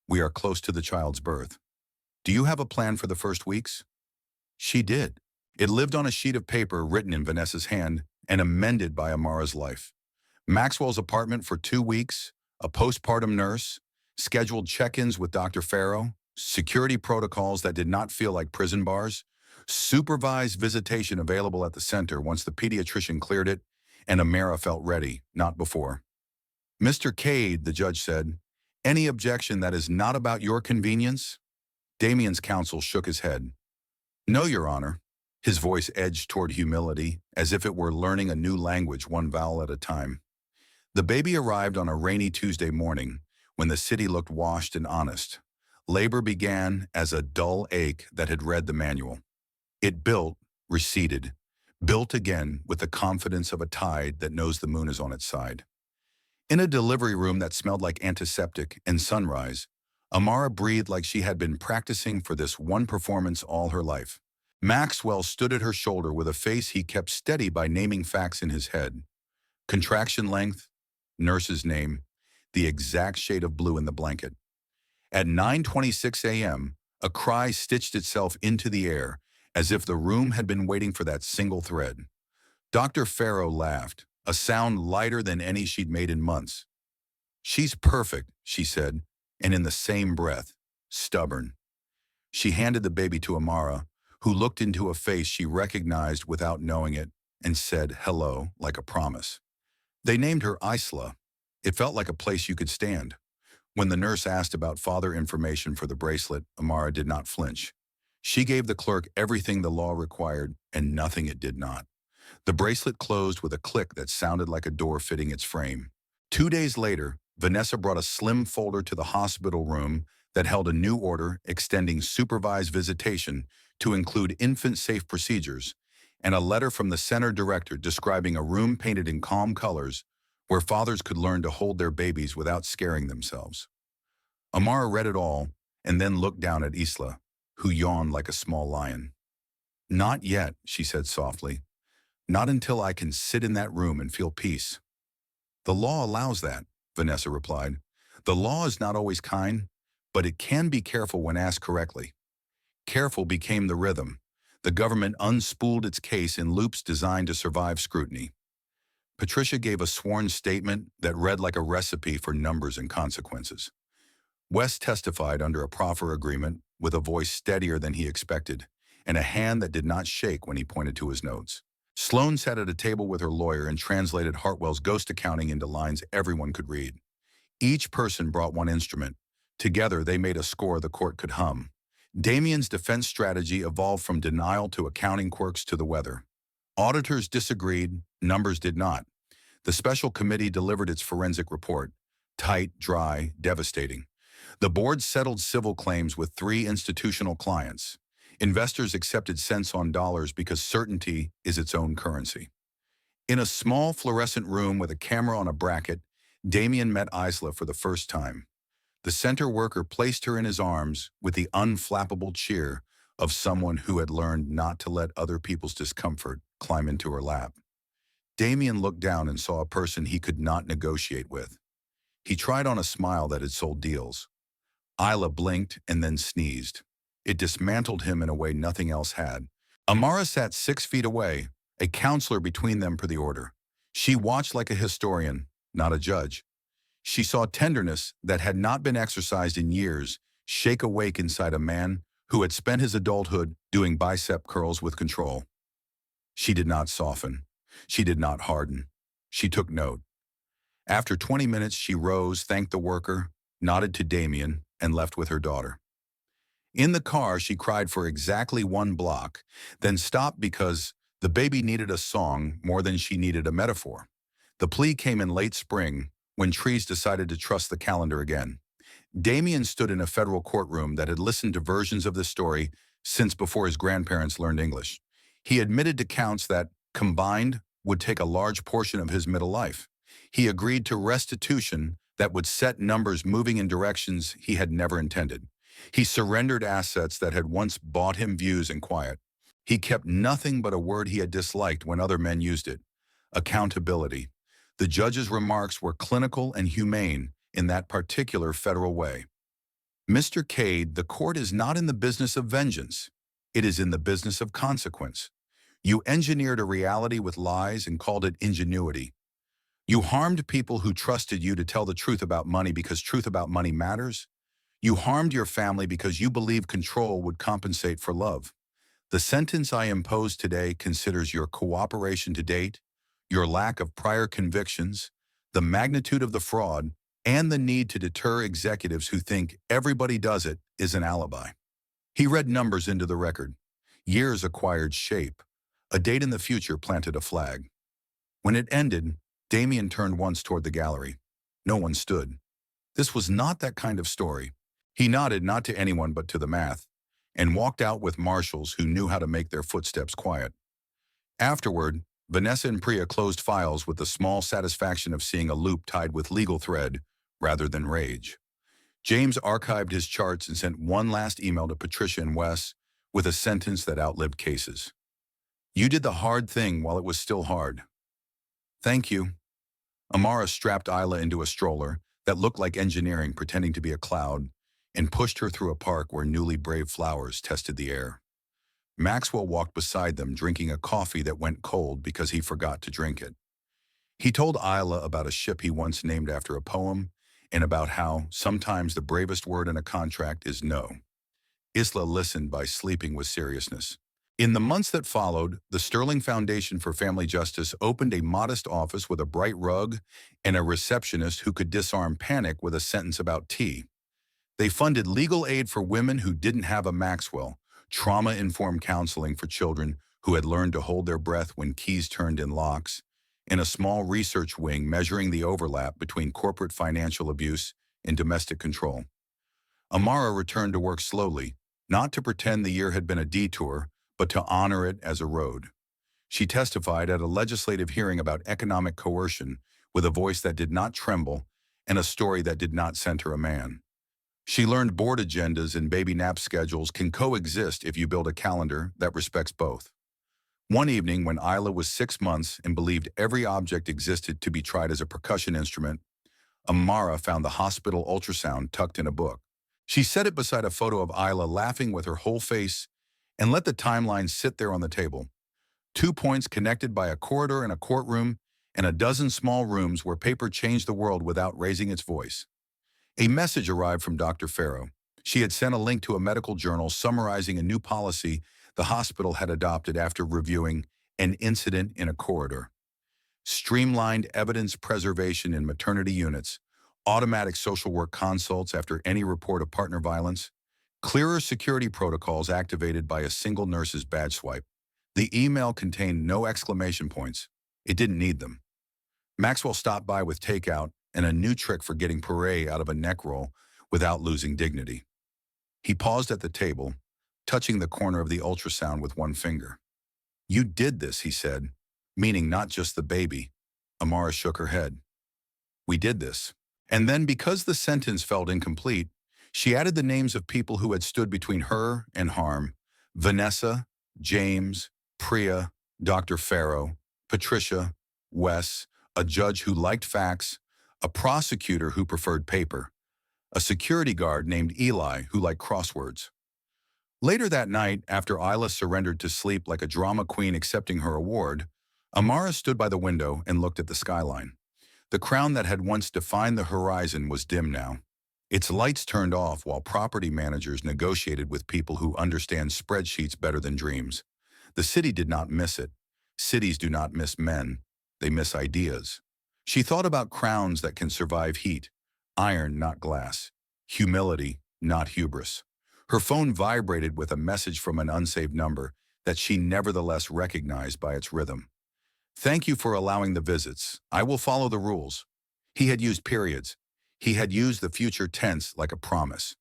we are close to the child's birth. Do you have a plan for the first weeks? She did. It lived on a sheet of paper written in Vanessa's hand and amended by Amara's life. Maxwell's apartment for 2 weeks, a postpartum nurse, scheduled check-ins with Dr. Farrow, security protocols that did not feel like prison bars, supervised visitation available at the center once the pediatrician cleared it, and Amara felt ready, not before. Mr. Cade, the judge said, any objection that is not about your convenience? Damien's counsel shook his head. No, Your Honor. His voice edged toward humility, as if it were learning a new language one vowel at a time. The baby arrived on a rainy Tuesday morning, when the city looked washed and honest. Labor began as a dull ache that had read the manual. It built, receded, built again with the confidence of a tide that knows the moon is on its side. In a delivery room that smelled like antiseptic and sunrise, Amara breathed like she had been practicing for this one performance all her life. Maxwell stood at her shoulder with a face he kept steady by naming facts in his head. Contraction length, nurse's name, the exact shade of blue in the blanket. At 9:26 a.m., a cry stitched itself into the air as if the room had been waiting for that single thread. Dr. Farrow laughed, a sound lighter than any she'd made in months. She's perfect, she said, and in the same breath, stubborn. She handed the baby to Amara, who looked into a face she recognized without knowing it and said hello like a promise. They named her Isla. It felt like a place you could stand. When the nurse asked about father information for the bracelet, Amara did not flinch. She gave the clerk everything the law required and nothing it did not. The bracelet closed with a click that sounded like a door fitting its frame. 2 days later, Vanessa brought a slim folder to the hospital room that held a new order extending supervised visitation to include infant-safe procedures, and a letter from the center director describing a room painted in calm colors where fathers could learn to hold their babies without scaring themselves. Amara read it all and then looked down at Isla, who yawned like a small lion. Not yet, she said softly. Not until I can sit in that room and feel peace. The law allows that, Vanessa replied. The law is not always kind, but it can be careful when asked correctly. Careful became the rhythm. The government unspooled its case in loops designed to survive scrutiny. Patricia gave a sworn statement that read like a recipe for numbers and consequences. West testified under a proffer agreement with a voice steadier than he expected and a hand that did not shake when he pointed to his notes. Sloan sat at a table with her lawyer and translated Hartwell's ghost accounting into lines everyone could read. Each person brought one instrument. Together, they made a score the court could hum. Damien's defense strategy evolved from denial to accounting quirks to the weather. Auditors disagreed, numbers did not. The special committee delivered its forensic report. Tight, dry, devastating. The board settled civil claims with 3 institutional clients. Investors accepted cents on dollars because certainty is its own currency. In a small fluorescent room with a camera on a bracket, Damien met Isla for the first time. The center worker placed her in his arms with the unflappable cheer of someone who had learned not to let other people's discomfort climb into her lap. Damien looked down and saw a person he could not negotiate with. He tried on a smile that had sold deals. Isla blinked and then sneezed. It dismantled him in a way nothing else had. Amara sat 6 feet away, a counselor between them per the order. She watched like a historian, not a judge. She saw tenderness that had not been exercised in years shake awake inside a man who had spent his adulthood doing bicep curls with control. She did not soften. She did not harden. She took note. After 20 minutes, she rose, thanked the worker, nodded to Damien, and left with her daughter. In the car, she cried for exactly 1 block, then stopped because the baby needed a song more than she needed a metaphor. The plea came in late spring, when trees decided to trust the calendar again. Damien stood in a federal courtroom that had listened to versions of the story since before his grandparents learned English. He admitted to counts that, combined, would take a large portion of his middle life. He agreed to restitution that would set numbers moving in directions he had never intended. He surrendered assets that had once bought him views and quiet. He kept nothing but a word he had disliked when other men used it: accountability. The judge's remarks were clinical and humane in that particular federal way. Mr. Cade, the court is not in the business of vengeance. It is in the business of consequence. You engineered a reality with lies and called it ingenuity. You harmed people who trusted you to tell the truth about money because truth about money matters. You harmed your family because you believed control would compensate for love. The sentence I impose today considers your cooperation to date, your lack of prior convictions, the magnitude of the fraud, and the need to deter executives who think everybody does it is an alibi. He read numbers into the record. Years acquired shape. A date in the future planted a flag. When it ended, Damien turned once toward the gallery. No one stood. This was not that kind of story. He nodded not to anyone but to the math, and walked out with marshals who knew how to make their footsteps quiet. Afterward, Vanessa and Priya closed files with the small satisfaction of seeing a loop tied with legal thread rather than rage. James archived his charts and sent one last email to Patricia and Wes with a sentence that outlived cases. You did the hard thing while it was still hard. Thank you. Amara strapped Isla into a stroller that looked like engineering pretending to be a cloud and pushed her through a park where newly brave flowers tested the air. Maxwell walked beside them, drinking a coffee that went cold because he forgot to drink it. He told Isla about a ship he once named after a poem and about how sometimes the bravest word in a contract is no. Isla listened by sleeping with seriousness. In the months that followed, the Sterling Foundation for Family Justice opened a modest office with a bright rug and a receptionist who could disarm panic with a sentence about tea. They funded legal aid for women who didn't have a Maxwell, trauma-informed counseling for children who had learned to hold their breath when keys turned in locks, and a small research wing measuring the overlap between corporate financial abuse and domestic control. Amara returned to work slowly, not to pretend the year had been a detour, but to honor it as a road. She testified at a legislative hearing about economic coercion with a voice that did not tremble and a story that did not center a man. She learned board agendas and baby nap schedules can coexist if you build a calendar that respects both. One evening, when Isla was 6 months and believed every object existed to be tried as a percussion instrument, Amara found the hospital ultrasound tucked in a book. She set it beside a photo of Isla laughing with her whole face and let the timeline sit there on the table. 2 points connected by a corridor and a courtroom and a dozen small rooms where paper changed the world without raising its voice. A message arrived from Dr. Farrow. She had sent a link to a medical journal summarizing a new policy the hospital had adopted after reviewing an incident in a corridor. Streamlined evidence preservation in maternity units, automatic social work consults after any report of partner violence, clearer security protocols activated by a single nurse's badge swipe. The email contained no exclamation points. It didn't need them. Maxwell stopped by with takeout and a new trick for getting puree out of a neck roll without losing dignity. He paused at the table, touching the corner of the ultrasound with one finger. You did this, he said, meaning not just the baby. Amara shook her head. We did this. And then, because the sentence felt incomplete, she added the names of people who had stood between her and harm: Vanessa, James, Priya, Dr. Farrow, Patricia, Wes, a judge who liked facts, a prosecutor who preferred paper, a security guard named Eli who liked crosswords. Later that night, after Isla surrendered to sleep like a drama queen accepting her award, Amara stood by the window and looked at the skyline. The crown that had once defined the horizon was dim now. Its lights turned off while property managers negotiated with people who understand spreadsheets better than dreams. The city did not miss it. Cities do not miss men. They miss ideas. She thought about crowns that can survive heat, iron, not glass, humility, not hubris. Her phone vibrated with a message from an unsaved number that she nevertheless recognized by its rhythm. Thank you for allowing the visits. I will follow the rules. He had used periods. He had used the future tense like a promise.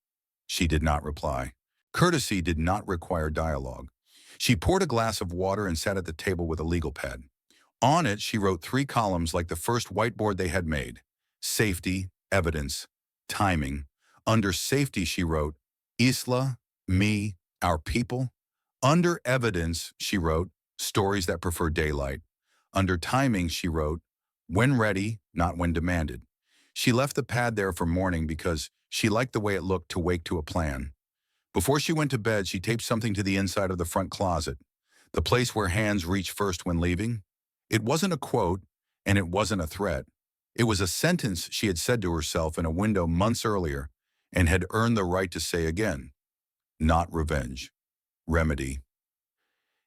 She did not reply. Courtesy did not require dialogue. She poured a glass of water and sat at the table with a legal pad. On it, she wrote 3 columns like the first whiteboard they had made. Safety, evidence, timing. Under safety, she wrote, Isla, me, our people. Under evidence, she wrote, stories that prefer daylight. Under timing, she wrote, when ready, not when demanded. She left the pad there for morning because she liked the way it looked to wake to a plan. Before she went to bed, she taped something to the inside of the front closet, the place where hands reach first when leaving. It wasn't a quote, and it wasn't a threat. It was a sentence she had said to herself in a window months earlier and had earned the right to say again. Not revenge. Remedy.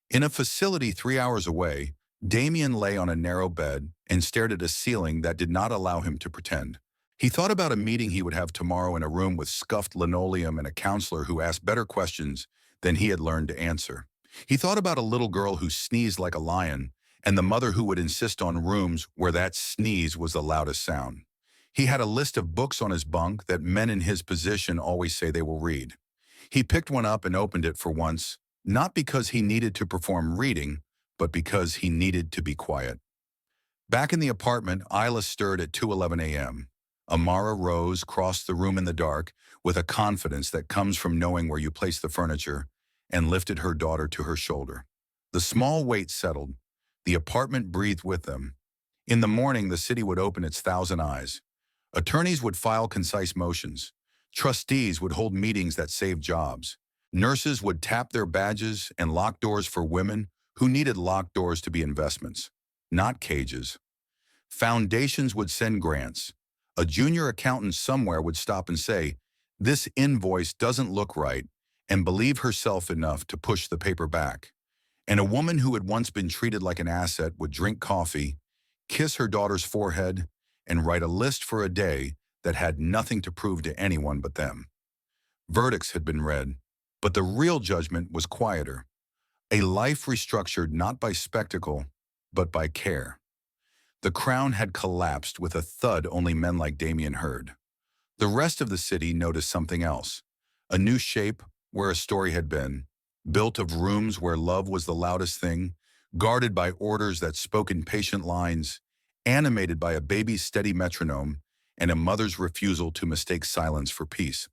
In a facility 3 hours away, Damien lay on a narrow bed and stared at a ceiling that did not allow him to pretend. He thought about a meeting he would have tomorrow in a room with scuffed linoleum and a counselor who asked better questions than he had learned to answer. He thought about a little girl who sneezed like a lion and the mother who would insist on rooms where that sneeze was the loudest sound. He had a list of books on his bunk that men in his position always say they will read. He picked one up and opened it for once, not because he needed to perform reading, but because he needed to be quiet. Back in the apartment, Isla stirred at 2:11 a.m. Amara rose, crossed the room in the dark, with a confidence that comes from knowing where you place the furniture, and lifted her daughter to her shoulder. The small weight settled. The apartment breathed with them. In the morning, the city would open its 1,000 eyes. Attorneys would file concise motions. Trustees would hold meetings that saved jobs. Nurses would tap their badges and lock doors for women who needed locked doors to be investments, not cages. Foundations would send grants. A junior accountant somewhere would stop and say, "This invoice doesn't look right," and believe herself enough to push the paper back. And a woman who had once been treated like an asset would drink coffee, kiss her daughter's forehead, and write a list for a day that had nothing to prove to anyone but them. Verdicts had been read, but the real judgment was quieter. A life restructured not by spectacle, but by care. The crown had collapsed with a thud only men like Damien heard. The rest of the city noticed something else. A new shape where a story had been, built of rooms where love was the loudest thing, guarded by orders that spoke in patient lines, animated by a baby's steady metronome and a mother's refusal to mistake silence for peace.